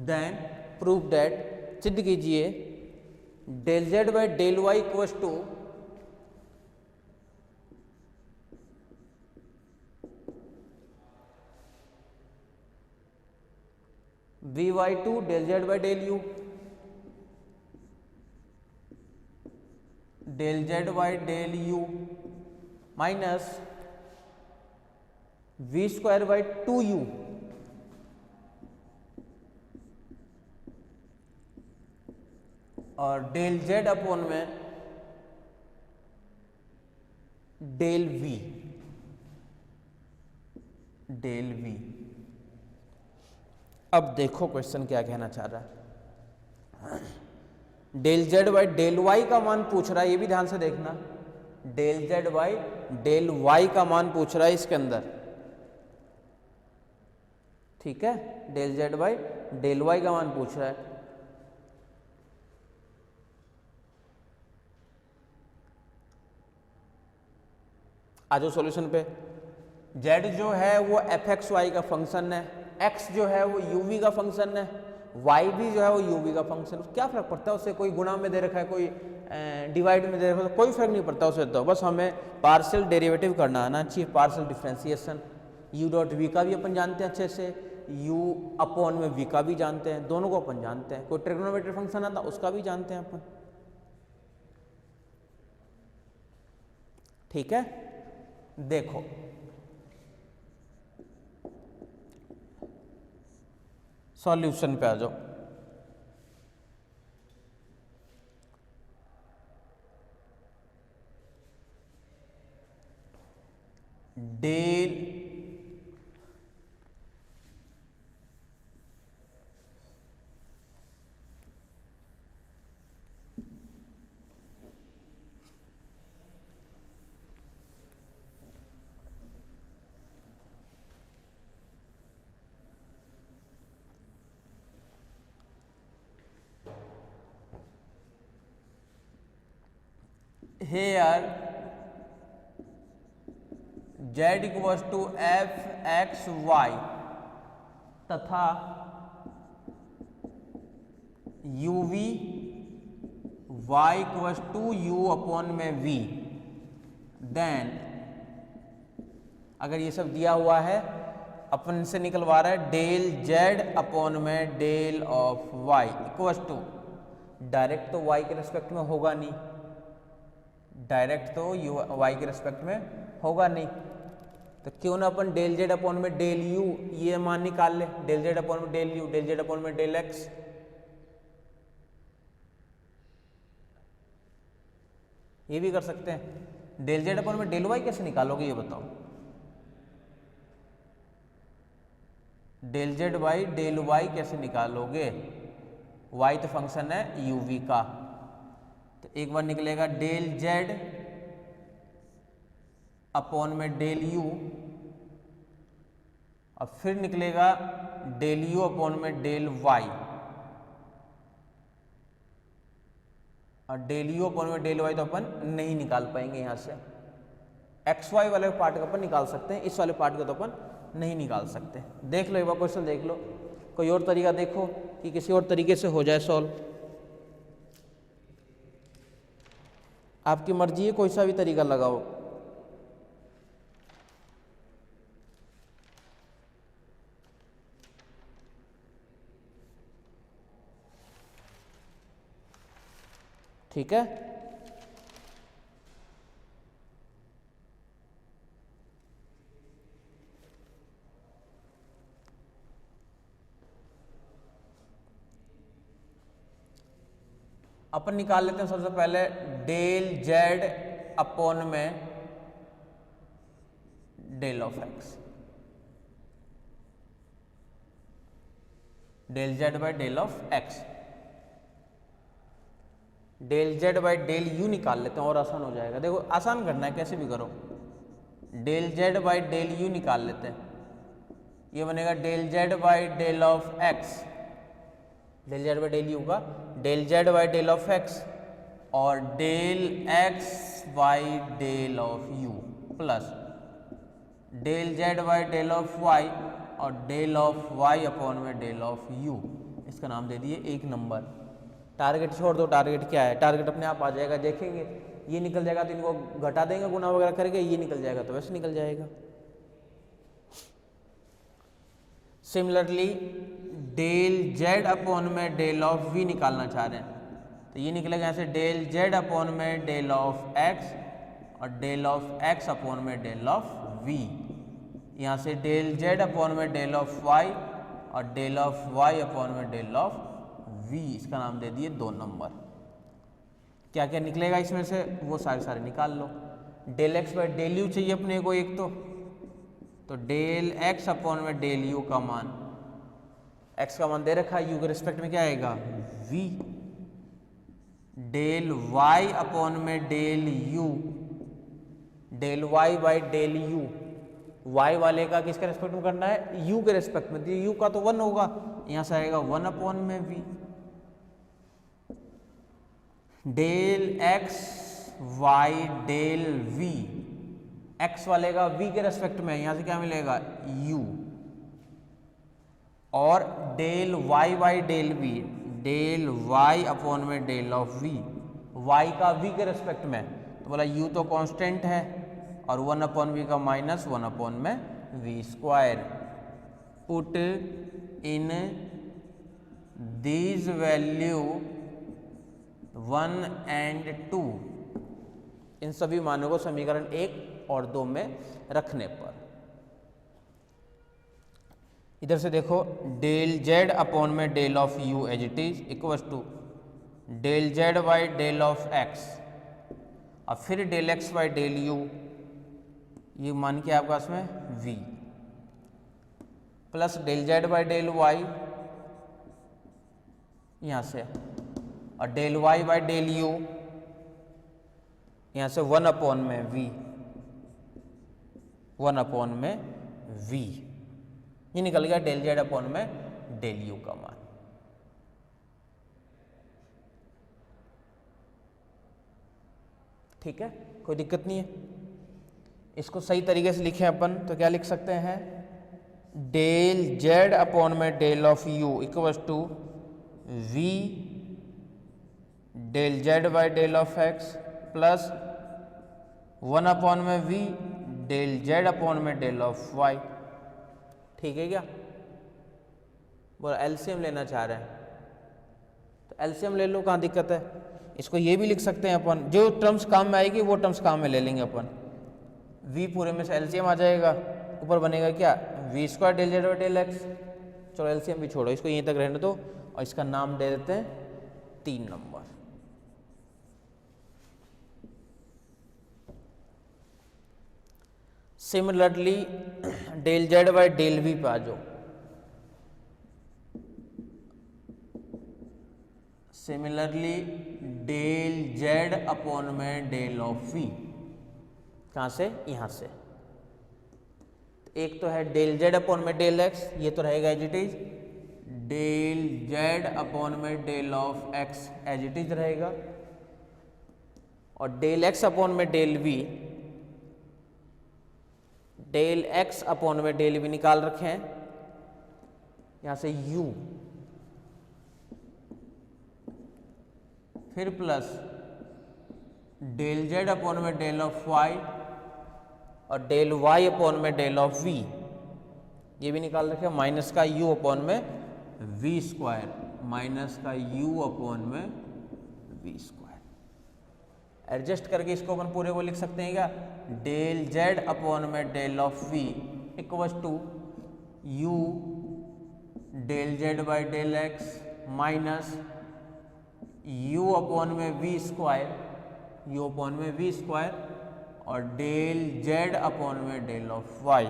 देन प्रूव दैट, सिद्ध कीजिए, del z by del y equals to v/2 del z by del u, del z by del u minus v square by 2u और del z upon में del v, del v. अब देखो question क्या कहना चाह रहा है, del z by del y का मान पूछ रहा है, ये भी ध्यान से देखना, del z by del y का मान पूछ रहा है इसके अंदर, ठीक है, del z by del y का मान पूछ रहा है। आ जाओ सॉल्यूशन पे, z जो है वो एफ एक्स वाई का फंक्शन है, x जो है वो u v का फंक्शन है, y भी जो है वो u v का फंक्शन है। क्या फर्क पड़ता है उससे, कोई गुणा में दे रखा है, कोई डिवाइड में दे रखा है, तो कोई फर्क नहीं पड़ता उसे। तो बस हमें पार्शियल डेरिवेटिव करना आना चाहिए, partial differentiation. u dot v का भी अपन जानते हैं अच्छे से, u अपॉन में v का भी जानते हैं, दोनों को अपन जानते हैं। कोई ट्रिग्नोमेट्रिक फंक्शन आता उसका भी जानते हैं अपन। ठीक है, देखो सॉल्यूशन पे आ जाओ। Del here z equals to f x y तथा u v y equals to u upon में वी, देन अगर ये सब दिया हुआ है अपन से निकलवा रहा है डेल जेड अपॉन में del of y equals to, direct तो वाई के रिस्पेक्ट में होगा नहीं, डायरेक्ट तो यू वाई के रिस्पेक्ट में होगा नहीं, तो क्यों ना अपन डेल जेड अपॉन में डेल यू ये मान निकाल ले, डेल जेड अपॉन में del u, del z upon में डेल एक्स। ये भी कर सकते हैं। डेल जेड अपॉन में डेल वाई कैसे निकालोगे ये बताओ। Del z by del y कैसे निकालोगे, वाई तो फंक्शन है यू वी का, तो एक बार निकलेगा डेल जेड अपॉन में डेल यू, और फिर निकलेगा डेल यू अपॉन में डेल वाई, और डेल यू अपॉन में डेल वाई तो अपन नहीं निकाल पाएंगे यहाँ से। एक्स वाई वाले पार्ट का अपन निकाल सकते हैं, इस वाले पार्ट का तो अपन नहीं निकाल सकते। देख लो एक बार क्वेश्चन देख लो, कोई और तरीका देखो कि किसी और तरीके से हो जाए सॉल्व। आपकी मर्जी है, कोई सा भी तरीका लगाओ। ठीक है, अपन निकाल लेते हैं सबसे पहले डेल जेड अपॉन में del of x, del z by del of x. Del z by del u निकाल लेते हैं और आसान हो जाएगा। देखो आसान करना है, कैसे भी करो। Del z by del u निकाल लेते हैं, ये बनेगा del z by del of x, del z by del u का del z by del of x, और del x by del of u plus del z by del of y और del of y upon में del of u. इसका नाम दे दिए एक number. Target छोड़ दो, टारगेट क्या है, टारगेट अपने आप आ जाएगा, देखेंगे ये निकल जाएगा तो इनको घटा देंगे गुना वगैरह करके, ये निकल जाएगा तो वैसे निकल जाएगा। सिमिलरली डेल जेड अपॉन में डेल ऑफ वी निकालना चाह रहे हैं, तो ये निकलेगा यहाँ से डेल जेड अपॉन में डेल ऑफ एक्स और डेल ऑफ एक्स अपॉन में डेल ऑफ वी। यहाँ से डेल जेड अपॉन में डेल ऑफ वाई और डेल ऑफ वाई अपॉन में डेल ऑफ वी, इसका नाम दे दिए 2 नंबर। क्या क्या निकलेगा इसमें से वो सारे निकाल लो। Del x by del u चाहिए अपने को एक, तो डेल एक्स अपॉन में डेल यू का मान, एक्स का मान दे रखा है, यू के रिस्पेक्ट में क्या आएगा वी। डेल वाई अपॉन में del u, del y by del u, y वाले का किसके रिस्पेक्ट में करना है, यू के रिस्पेक्ट में, यू का तो 1 होगा, यहाँ से आएगा 1 अपॉन में v. Del x y del v, x वाले का v के रेस्पेक्ट में, यहां से क्या मिलेगा u, और del y by del v, del y upon में डेल ऑफ v, y का v के रेस्पेक्ट में, तो बोला u तो कांस्टेंट है और 1 अपॉन v का माइनस 1 अपॉन में v square. Put in these value 1 and 2, इन सभी मानों को समीकरण 1 और 2 में रखने पर इधर से देखो डेल जेड अपॉन में del of u as it is equal to del z by del of x, और फिर del x by del u, ये मान के आपका इसमें v, plus del z by del y यहां से, और del y by del u यहां से 1 अपॉन में v, 1 अपॉन में v, ये निकल गया डेल जेड अपॉन में डेल यू का मान। ठीक है, कोई दिक्कत नहीं है। इसको सही तरीके से लिखें अपन तो क्या लिख सकते हैं, डेल जेड अपॉन में del of u equals to v del z by del of x plus 1 upon में v डेल जेड अपॉन में डेल ऑफ y। ठीक है क्या, बोला एलसीएम लेना चाह रहे हैं तो एलसीएम ले लो, कहाँ दिक्कत है। इसको ये भी लिख सकते हैं अपन, जो टर्म्स काम में आएगी वो टर्म्स काम में ले लेंगे अपन। v पूरे में से एलसीएम आ जाएगा, ऊपर बनेगा क्या v square del z by del x. चलो एलसीएम भी छोड़ो, इसको यहीं तक रहने दो और इसका नाम दे देते हैं 3 number. Similarly del z by del v पे आ जाओ। सिमिलरली डेल जेड अपॉन में डेल ऑफ वी, कहां से, यहां से। एक तो है डेल जेड अपॉन में डेल एक्स, ये तो रहेगा as it is, del z upon में del of x as it is रहेगा, और डेल एक्स अपॉन में del v, del x upon में डेल वी निकाल रखे हैं, यहां से u, फिर प्लस डेल जेड अपॉन में डेल ऑफ y और डेल y अपॉन में डेल ऑफ v, ये भी निकाल रखे, माइनस का u अपॉन में v स्क्वायर, माइनस का u अपॉन में v स्क्वायर। एडजस्ट करके इसको अपन पूरे को लिख सकते हैं क्या, डेल जेड अपॉन में del of v equal to u del z by del x minus u upon में v स्क्वायर, u अपॉन में v स्क्वायर, और डेल जेड अपॉन में डेल ऑफ y,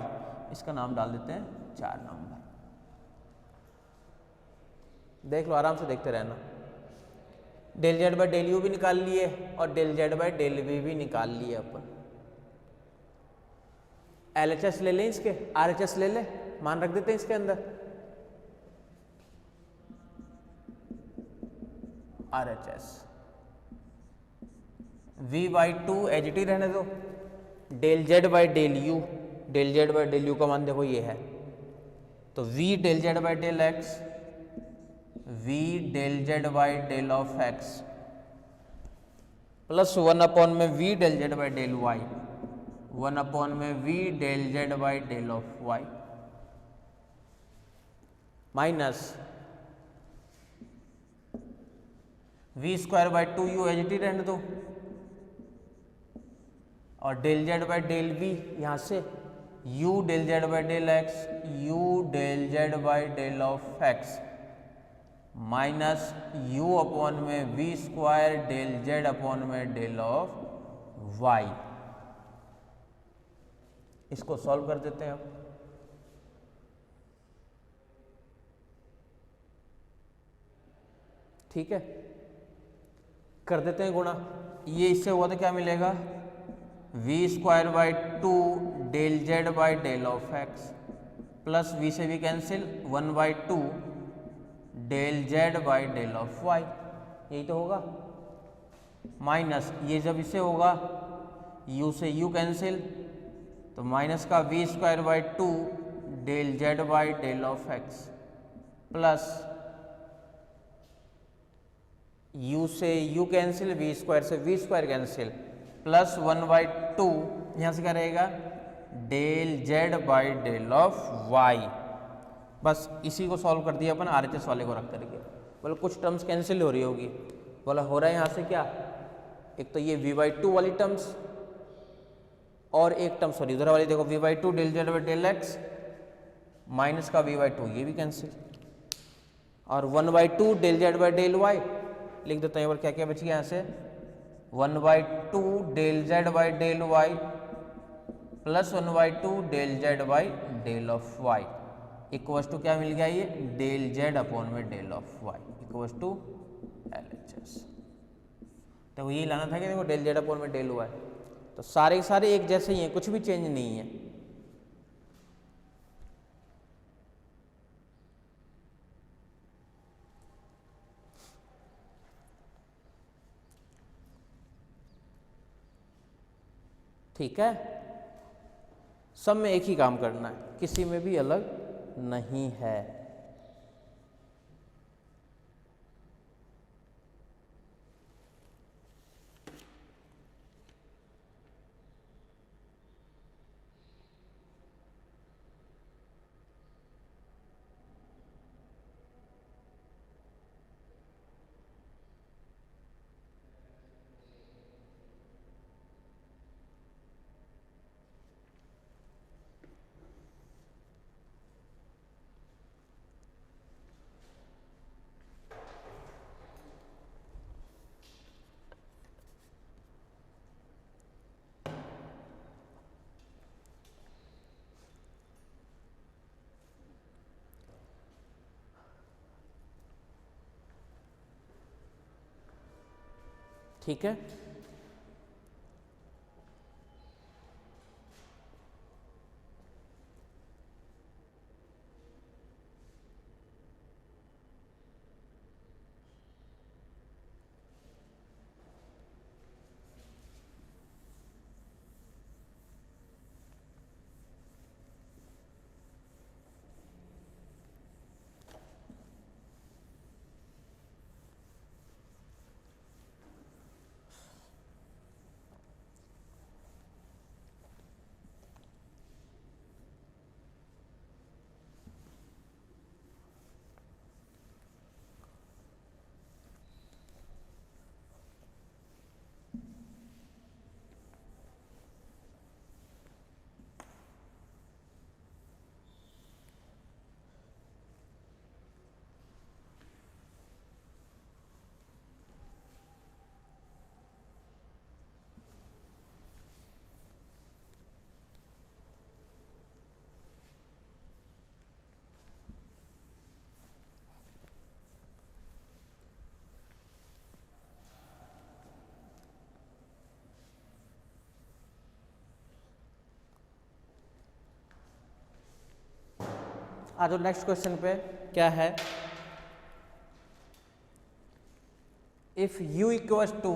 इसका नाम डाल देते हैं 4 नंबर। देख लो, आराम से देखते रहना। Del z by del u भी निकाल लिए और del z by del v भी निकाल लिए अपन। LHS ले लें इसके, RHS ले लें, मान रख देते हैं इसके अंदर RHS, v by 2 h t रहने दो, del z by del u, del z by del u का मान देखो ये है, तो v del z by del x, v del z by del of x plus 1 upon में v del z by del y, 1 upon में v del z by del of y, minus v square by 2u h t रहने दो, और del z by del v यहां से u del z by del x, u del z by del of x minus u upon में v square del z upon में del of y। इसको solve कर देते हैं अब। ठीक है, कर देते हैं गुणा, ये इससे हुआ तो क्या मिलेगा, v square by 2 del z by del of x plus v से भी cancel, 1 by 2 del z by del of y, यही तो होगा, माइनस ये जब इससे होगा u से u कैंसिल, तो माइनस का v square by 2 del z by del of x plus u से u कैंसिल, वी स्क्वायर से वी स्क्वायर कैंसिल, प्लस 1/2 यहाँ से क्या रहेगा del z by del of y। बस इसी को सॉल्व कर दिया अपन RHS वाले को रख करके। बोला कुछ टर्म्स कैंसिल हो रही होगी, बोला हो रहा है यहाँ से क्या, एक तो ये v/2 वाली टर्म्स और एक टर्म सॉरी उधर वाली देखो v/2 del z by del x minus का v/2 ये भी कैंसिल और 1/2 del z by del y लिख देता हूँ। यहाँ पर क्या क्या बच गया यहाँ से 1/2 del z by del y plus 1/2 del z by del of y equals to क्या मिल गया ये डेल जेड अपॉन में del of y equals to LHS। तो यही लाना था कि देखो डेल जेड अपॉन में डेल वाई, तो सारे सारे एक जैसे ही हैं, कुछ भी चेंज नहीं है। ठीक है, सब में एक ही काम करना है, किसी में भी अलग नहीं है। ठीक है, आ जाओ नेक्स्ट क्वेश्चन पे। क्या है, if u equals to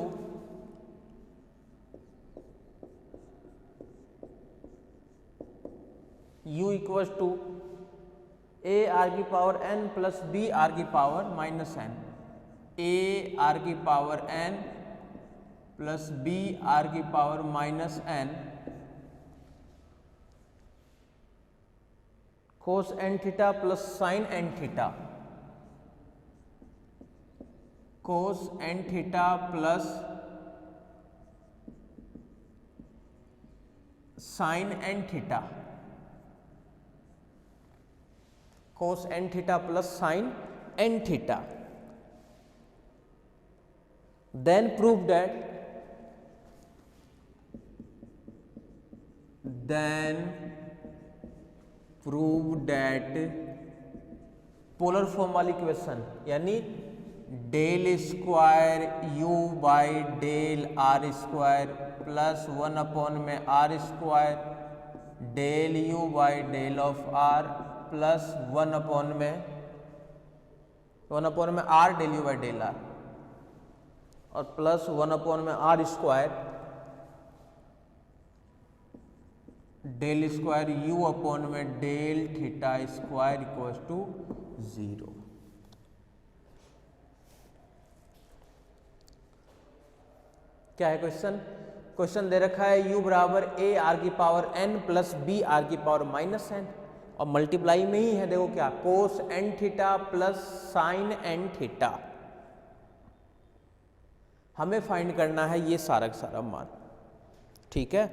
a r की power n plus b r की power minus n, a r की power n plus b r की power minus n cos n theta plus sine n theta, cos n theta plus sine n theta, cos n theta plus sine n theta, then prove that polar form वाली question यानी del square u by del r square plus 1 upon में r square del u by del of r plus 1 upon में r del u by del r और plus 1 upon में r square del square u upon में del theta square equal to 0। क्या है question? Question दे रखा है u बराबर a r की power n plus b r की पावर माइनस n, और मल्टीप्लाई में ही है, देखो क्या, cos n theta plus sine n theta. हमें फाइंड करना है ये सारा का सारा मान, ठीक है।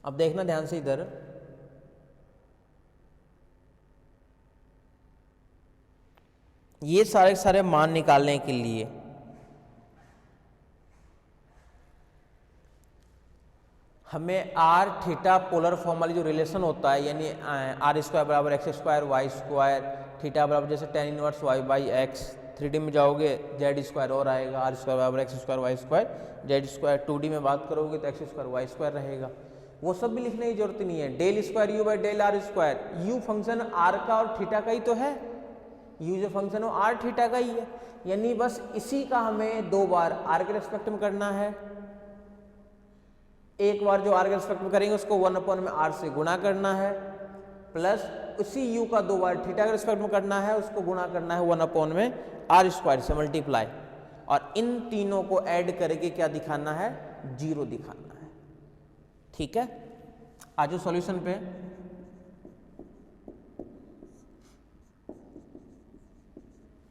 अब देखना ध्यान से इधर, ये सारे के सारे मान निकालने के लिए हमें आर थीटा पोलर फॉर्म वाली जो रिलेशन होता है, यानी आर स्क्वायर बराबर x square y square, theta बराबर जैसे tan inverse y by x, 3D में जाओगे जेड स्क्वायर और आएगा, आर स्क्वायर बराबर x square y square z square, 2D में बात करोगे तो एक्स स्क्वायर वाई स्क्वायर रहेगा। वो सब भी लिखने की जरूरत नहीं है। Del square u by del r square, u function r का और थीटा का ही तो है, यू जो फंक्शन हो आर थीटा का ही है, यानी बस इसी का हमें 2 बार आर के रेस्पेक्ट में करना है। एक बार जो आर के रेस्पेक्ट में करेंगे उसको 1 अपॉन में आर से गुणा करना है, प्लस उसी यू का 2 बार थीटा के रेस्पेक्ट में करना है, उसको गुणा करना है 1 अपॉन में आर स्क्वायर से मल्टीप्लाई, और इन तीनों को ऐड करके क्या दिखाना है, 0 दिखाना है, ठीक है। आज सॉल्यूशन पे,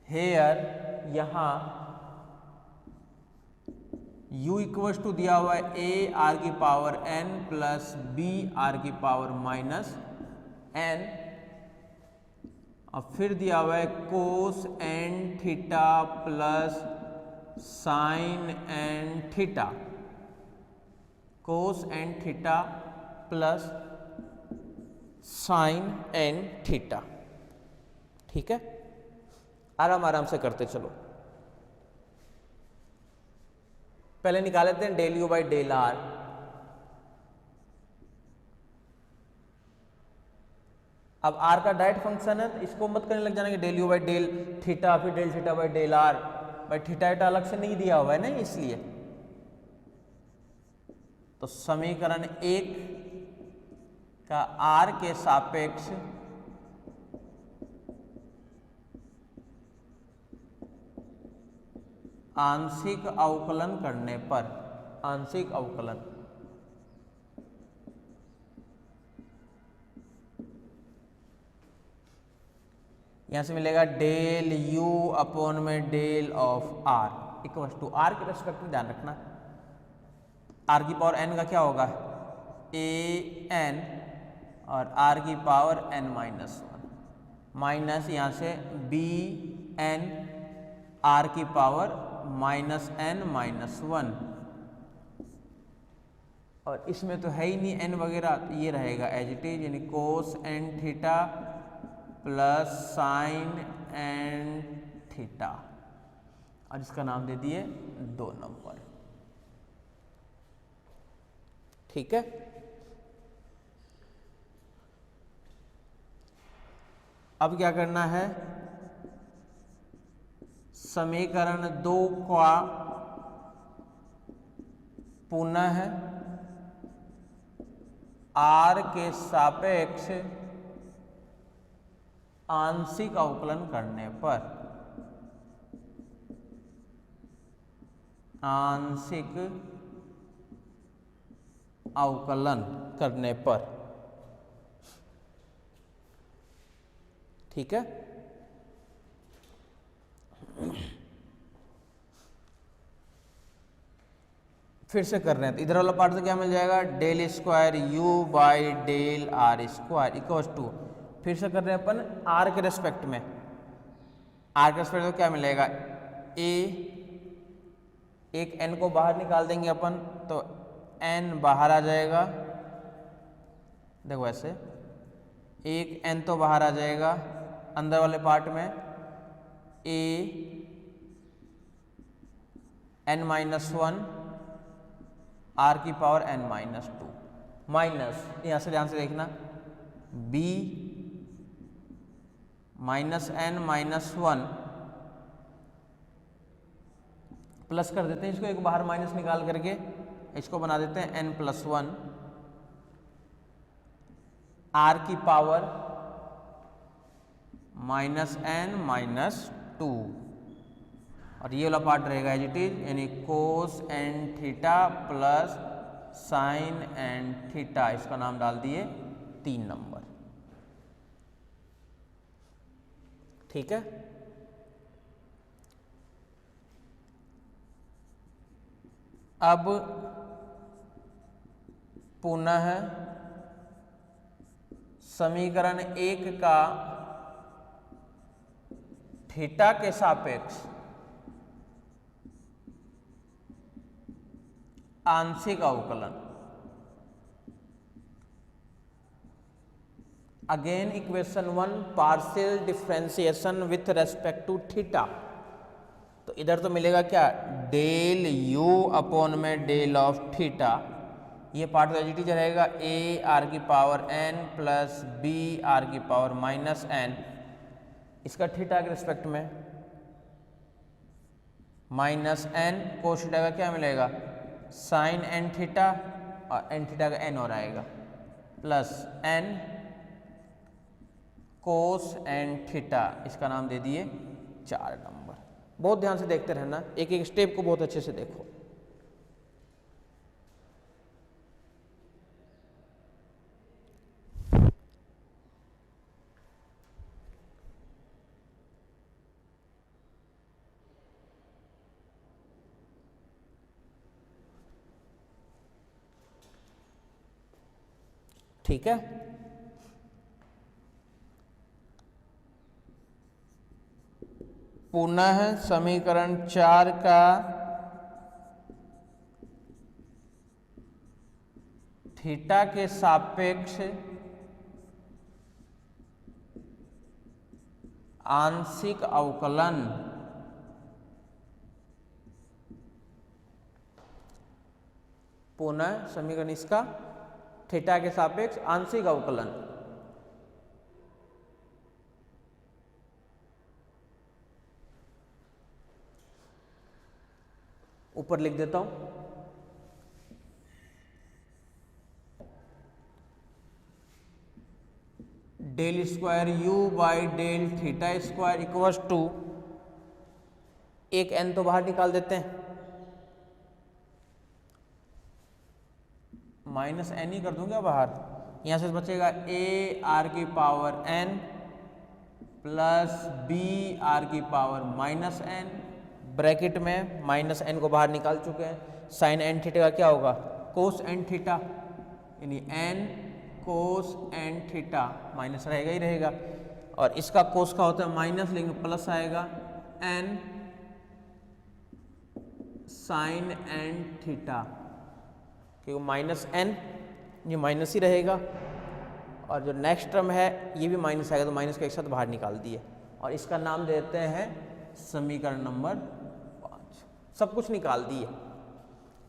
हेयर यहां u इक्वल्स टू दिया हुआ है a आर की power n plus b r की पावर माइनस n, और फिर दिया हुआ है cos n theta plus sine n theta, cos n theta plus sine n theta, ठीक है। आराम आराम से करते चलो। पहले निकाल लेते हैं del u by del r. अब आर का डायरेक्ट फंक्शन है, इसको मत करने लग जाना कि del u by del theta फिर del theta by del r, भाई थीटा थीटा अलग से नहीं दिया हुआ है ना, इसलिए तो समीकरण 1 का आर के सापेक्ष आंशिक अवकलन करने पर, आंशिक अवकलन, यहां से मिलेगा डेल यू अपॉन में del of r equal to, r के रेस्पेक्ट में ध्यान रखना, आर की पावर n का क्या होगा, ए एन, और आर की पावर n माइनस 1, माइनस यहां से बी एन आर की पावर माइनस n माइनस 1, और इसमें तो है ही नहीं n वगैरह, तो ये रहेगा एज इट इज, यानी कोस n theta plus sine n theta, और इसका नाम दे दिए 2 नंबर, ठीक है। अब क्या करना है, समीकरण 2 का पुनः आर के सापेक्ष आंशिक अवकलन करने पर, आंशिक अवकलन करने पर, ठीक है। फिर से कर रहे हैं तो इधर वाला पार्ट से क्या मिल जाएगा, del square u by del r square equal to, फिर से कर रहे हैं अपन आर के रेस्पेक्ट में, आर के रेस्पेक्ट में क्या मिलेगा, ए, एक n को बाहर निकाल देंगे अपन तो n बाहर आ जाएगा, देखो ऐसे, एक n तो बाहर आ जाएगा अंदर वाले पार्ट में, a n माइनस 1 आर की पावर n माइनस 2, माइनस यहां से ध्यान से देखना, b minus n minus 1 plus कर देते हैं इसको, एक बाहर माइनस निकाल करके इसको बना देते हैं n+1 r की पावर -n-2 और ये वाला पार्ट रहेगा एज इट इज, यानी कोस n theta plus sine n theta, इसका नाम डाल दिए 3 नंबर। ठीक है, अब पुनः समीकरण 1 का थीटा के सापेक्ष आंशिक अवकलन, again equation 1 partial differentiation with respect to theta. तो इधर तो मिलेगा क्या, डेल u अपॉन में डेल ऑफ थीटा, ये पार्ट तो एज रहेगा a r की power n plus b r की पावर -n, इसका थीटा के रिस्पेक्ट में -n कोस थीटा का क्या मिलेगा, साइन n थीटा, और n थीटा का n और आएगा plus n cos n theta, इसका नाम दे दिए 4 नंबर। बहुत ध्यान से देखते रहना, एक एक स्टेप को बहुत अच्छे से देखो। ठीक है, पुनः समीकरण 4 का थीटा के सापेक्ष आंशिक अवकलन, पुनः समीकरण इसका थीटा के सापेक्ष आंशिक अवकलन, ऊपर लिख देता हूं, del square u by del theta square equals to, एक n तो बाहर निकाल देते हैं, -n ही कर दूंगा बाहर, यहां से बचेगा a r की power n plus b r की पावर -n, ब्रैकेट में -n को बाहर निकाल चुके हैं, साइन n थीटा का क्या होगा, कोस n थीटा, यानी n cos n theta, minus रहेगा ही रहेगा, और इसका कोस का होता है माइनस, लेकिन प्लस आएगा n साइन n थीटा, क्योंकि -n ये माइनस ही रहेगा, और जो नेक्स्ट टर्म है ये भी माइनस आएगा, तो माइनस को एक साथ बाहर निकाल दिए, और इसका नाम देते हैं समीकरण नंबर 5। सब कुछ निकाल दिए।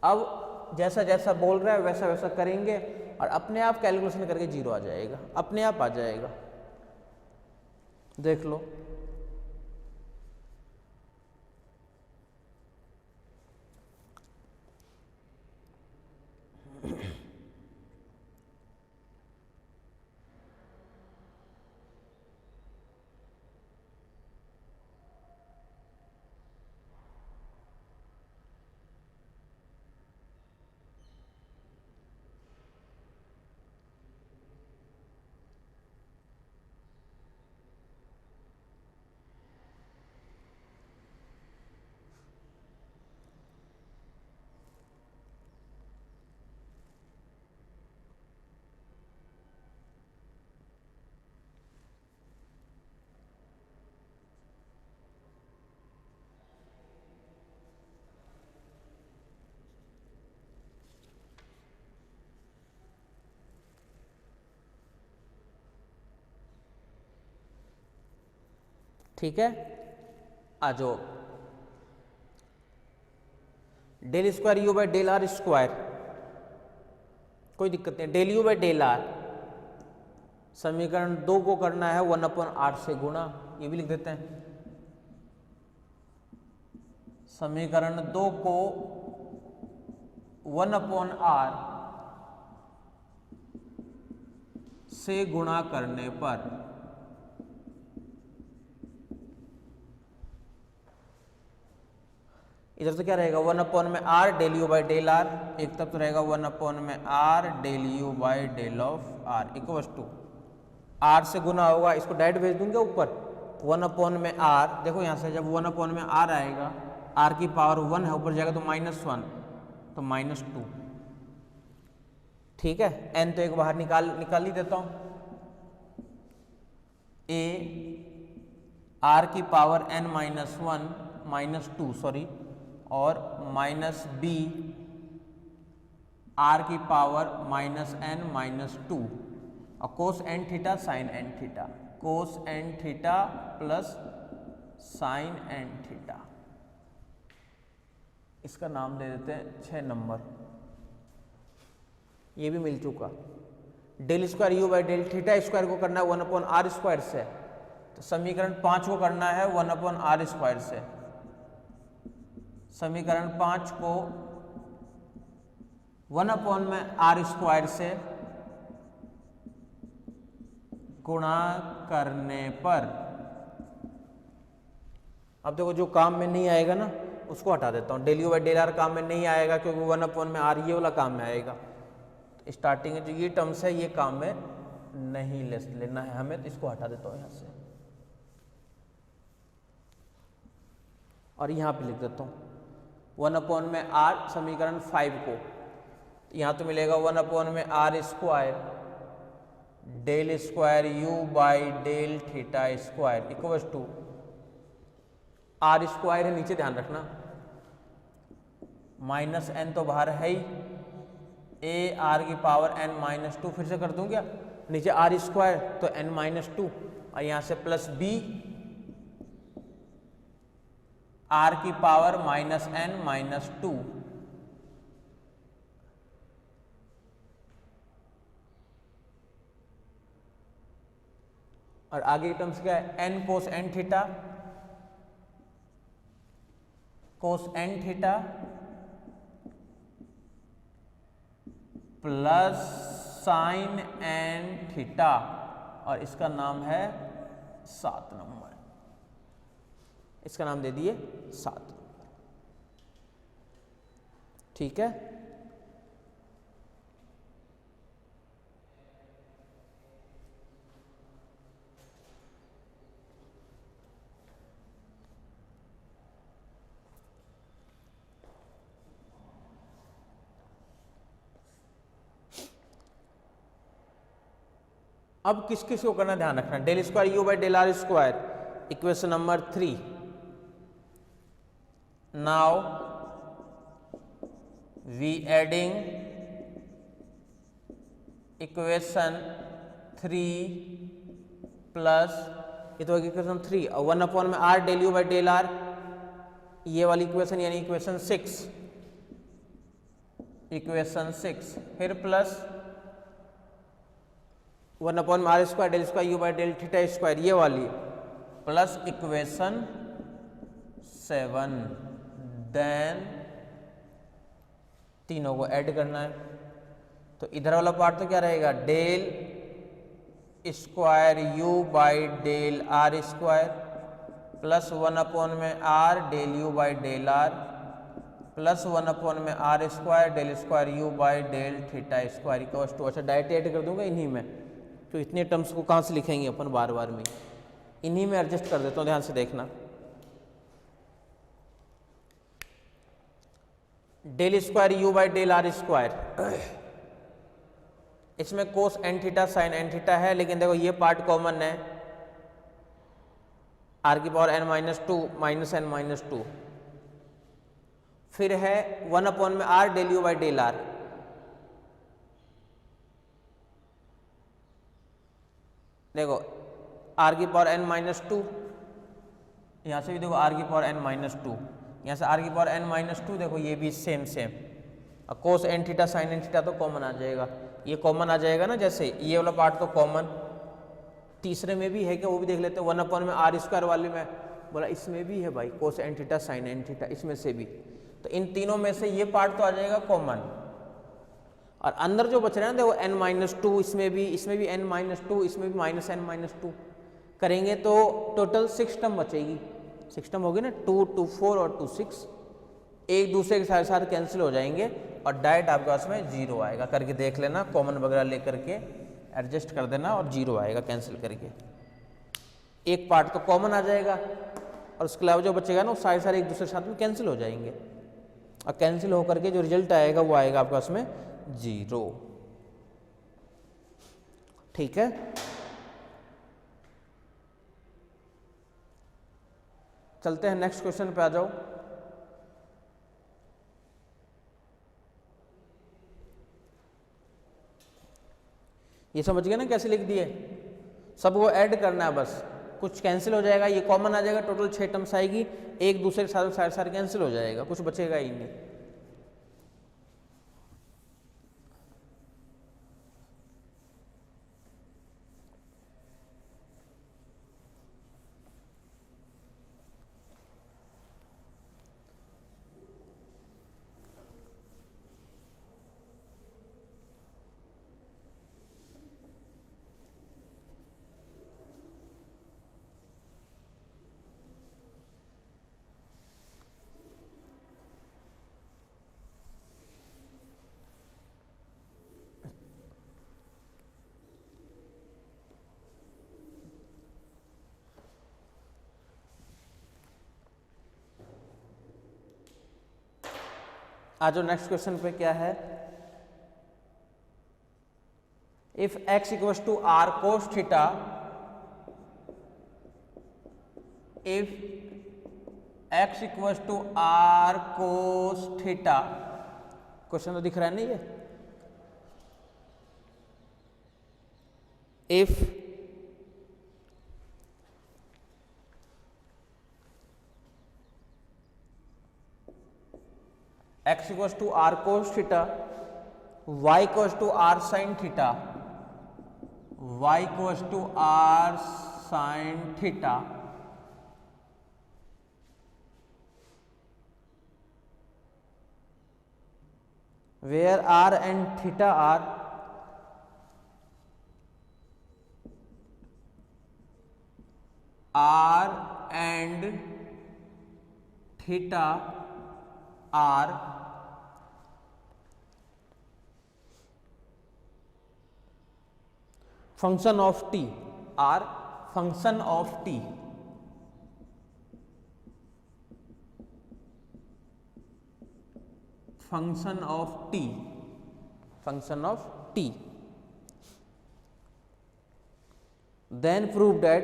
अब जैसा जैसा बोल रहा है वैसा वैसा करेंगे, और अपने आप कैलकुलेशन करके 0 आ जाएगा, अपने आप आ जाएगा, देख लो। ठीक है, आ जाओ, del square u by del r square, कोई दिक्कत नहीं, del u by del r, समीकरण 2 को करना है 1/8 से गुणा, ये भी लिख देते हैं, समीकरण 2 को 1/r से गुणा करने पर इधर तो क्या रहेगा 1/r del u by del r, एक तरफ तो रहेगा 1/r del u by del of r equals to r से गुना होगा, इसको डायरेक्ट भेज दूंगा ऊपर 1/r। देखो यहाँ से जब 1/r आएगा, r की पावर 1 है, ऊपर जाएगा तो -1 तो -2। ठीक है, n तो एक बाहर निकाल ही देता हूँ। a r की पावर n-1 -2 सॉरी, और -b r की पावर -n-2 और cos n theta sine n theta, cos n theta plus sine n theta. इसका नाम दे देते हैं 6 नंबर। ये भी मिल चुका। Del square u by del theta square को करना है 1/r स्क्वायर से, तो समीकरण 5 को करना है 1/r स्क्वायर से। समीकरण 5 को 1/r स्क्वायर से गुणा करने पर, अब देखो जो काम में नहीं आएगा ना उसको हटा देता हूँ। Del u by del r काम में नहीं आएगा क्योंकि 1/r ये वाला काम में आएगा। स्टार्टिंग में जो ये टर्म्स है ये काम में नहीं लेना है हमें, तो इसको हटा देता हूँ यहाँ से और यहाँ पे लिख देता हूँ 1/r समीकरण 5 को। यहाँ तो मिलेगा 1/r square del square u by del theta square equals to r square है नीचे, ध्यान रखना, -n तो बाहर है ही, a r की पावर n-2 फिर से कर दूं क्या, नीचे r स्क्वायर तो n-2 और यहाँ से प्लस b r की पावर -n-2 और आगे की टर्म्स क्या है, n cos n theta, cos n theta plus sine n theta और इसका नाम है 7 नंबर। इसका नाम दे दिए 7 नंबर। ठीक है, अब किस किस को करना ध्यान रखना, del square u by del r square equation number 3। Now we adding equation 3 plus ये तो इक्वेशन 3 और 1/r del u by del r, ये वाली इक्वेशन यानी इक्वेशन 6, इक्वेशन 6 फिर plus 1/r square del square u by del theta square ये वाली plus equation 7, then तीनों को ऐड करना है। तो इधर वाला पार्ट तो क्या रहेगा, del square u by del r square plus 1/r del u by del r plus 1/r square del square u by del theta square equals to, अच्छा डायरेक्ट ऐड कर दूंगा इन्हीं में, तो इतने टर्म्स को कहाँ से लिखेंगे अपन बार बार में, इन्हीं में एडजस्ट कर देता हूँ, ध्यान से देखना। Del square u by del r square, इसमें cos n theta sine n theta है, लेकिन देखो ये पार्ट कॉमन है, r की पावर n-2 -n-2 फिर है 1/r del u by del r, देखो r की पावर n-2, यहाँ से भी देखो r की पावर n-2, यहाँ से r की पावर n-2, देखो ये भी सेम और cos n theta sine n theta तो कॉमन आ जाएगा, ये कॉमन आ जाएगा ना, जैसे ये वाला पार्ट तो कॉमन, तीसरे में भी है क्या वो भी देख लेते हैं, 1/r स्क्वायर वाले में बोला इसमें भी है भाई cos n theta sine n theta, इसमें से भी। तो इन तीनों में से ये पार्ट तो आ जाएगा कॉमन, और अंदर जो बच रहा है ना देखो n-2, इसमें भी n-2, इसमें भी -n-2 करेंगे तो टोटल 6 टर्म बचेगी। 6 टर्म होगी ना, 2, 2, 4 और 2, 6 एक दूसरे के साथ कैंसिल हो जाएंगे और डायरेक्ट आपके पास में 0 आएगा। करके देख लेना, कॉमन वगैरह लेकर के एडजस्ट कर देना और 0 आएगा कैंसिल करके। एक पार्ट तो कॉमन आ जाएगा और उसके अलावा जो बचेगा ना वो सारे एक दूसरे के साथ में कैंसिल हो जाएंगे, और कैंसिल होकर के जो रिजल्ट आएगा वो आएगा आपके पास में 0। ठीक है, चलते हैं नेक्स्ट क्वेश्चन पे आ जाओ। ये समझ गए ना कैसे लिख दिए, सबको ऐड करना है बस, कुछ कैंसिल हो जाएगा, ये कॉमन आ जाएगा, टोटल 6 टर्म्स आएगी, एक दूसरे के साथ सारे कैंसिल हो जाएगा, कुछ बचेगा ही नहीं। आज जो नेक्स्ट क्वेश्चन पे क्या है, if x equals to r cos theta, if x equals to r cos theta, question तो दिख रहा है नहीं ये, if x equals to r cos theta, y equals to r sine theta, y equals to r sine theta, where r and theta are r and theta are function of t, are function of t, function of t, function of t, then prove that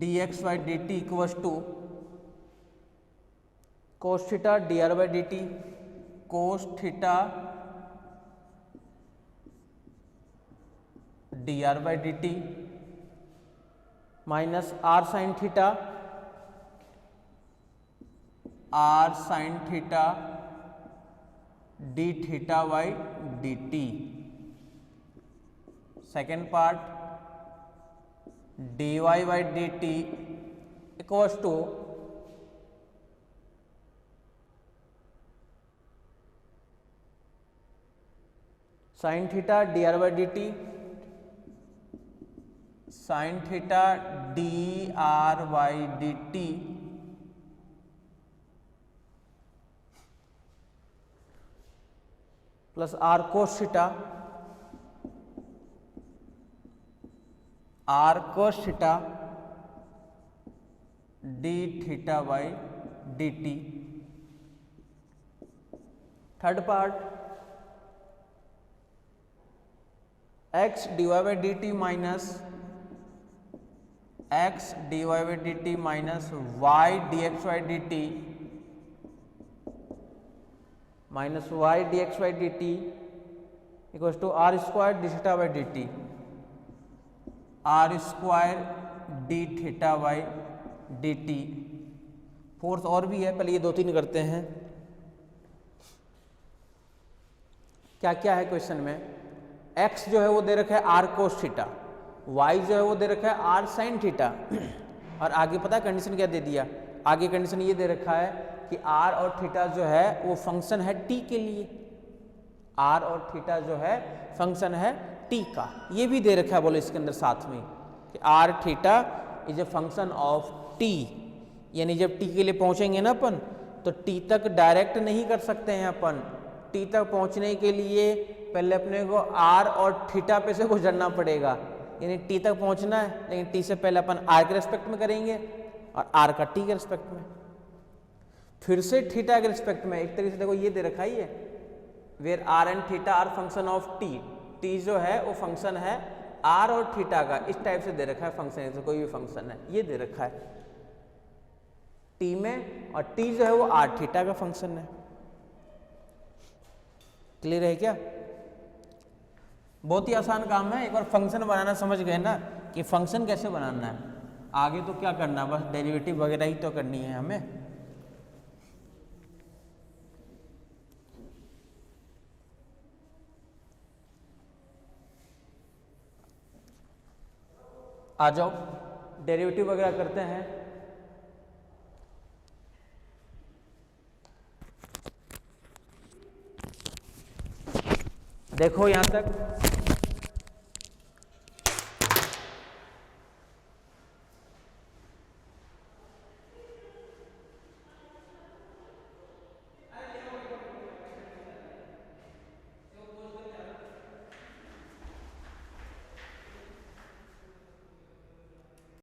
dx by dt equals to cos theta dr by dt, cos theta dr by dt minus r sin theta d theta by dt. Second part, dy by dt equals to sin theta dr by dt, sin theta dr by dt plus r cos theta d theta by dt. Third part, x dy by dt minus x dy by dt minus y dx by dt minus y dx by dt equals to r square d theta by dt, r square D theta by D T. Force और भी है, पहले ये 2-3 करते हैं। क्या क्या है क्वेश्चन में? x जो है वो दे रखा है आर कोस थीटा, y जो है वो दे रखा है आर साइन थीटा, और आगे पता है कंडीशन क्या दे दिया? आगे कंडीशन ये दे रखा है कि r और थीटा जो है वो फंक्शन है t के लिए, r और थीटा जो है फंक्शन है t का। ये भी दे रखा है बोलो इसके अंदर साथ में कि r theta is a function of t, यानी जब t के लिए पहुंचेंगे ना अपन तो t तक डायरेक्ट नहीं कर सकते हैं अपन। t तक पहुंचने के लिए पहले अपने को r और थीटा पे से गुजरना पड़ेगा, यानी t तक पहुंचना है, लेकिन t से पहले अपन r के रेस्पेक्ट में करेंगे और r का t के रेस्पेक्ट में, फिर से थीटा के रेस्पेक्ट में। एक तरीके से देखो ये दे रखा ही है, where r and theta are function of t, t जो है वो फंक्शन है r और थीटा का, इस टाइप से दे रखा है फंक्शन, तो कोई भी फंक्शन है ये दे रखा है t में, और t जो है वो r थीटा का फंक्शन है। क्लियर है क्या? बहुत ही आसान काम है, एक बार फंक्शन बनाना समझ गए ना कि फंक्शन कैसे बनाना है, आगे तो क्या करना है, बस डेरिवेटिव वगैरह ही तो करनी है हमें। आ जाओ डेरिवेटिव वगैरह करते हैं। देखो यहां तक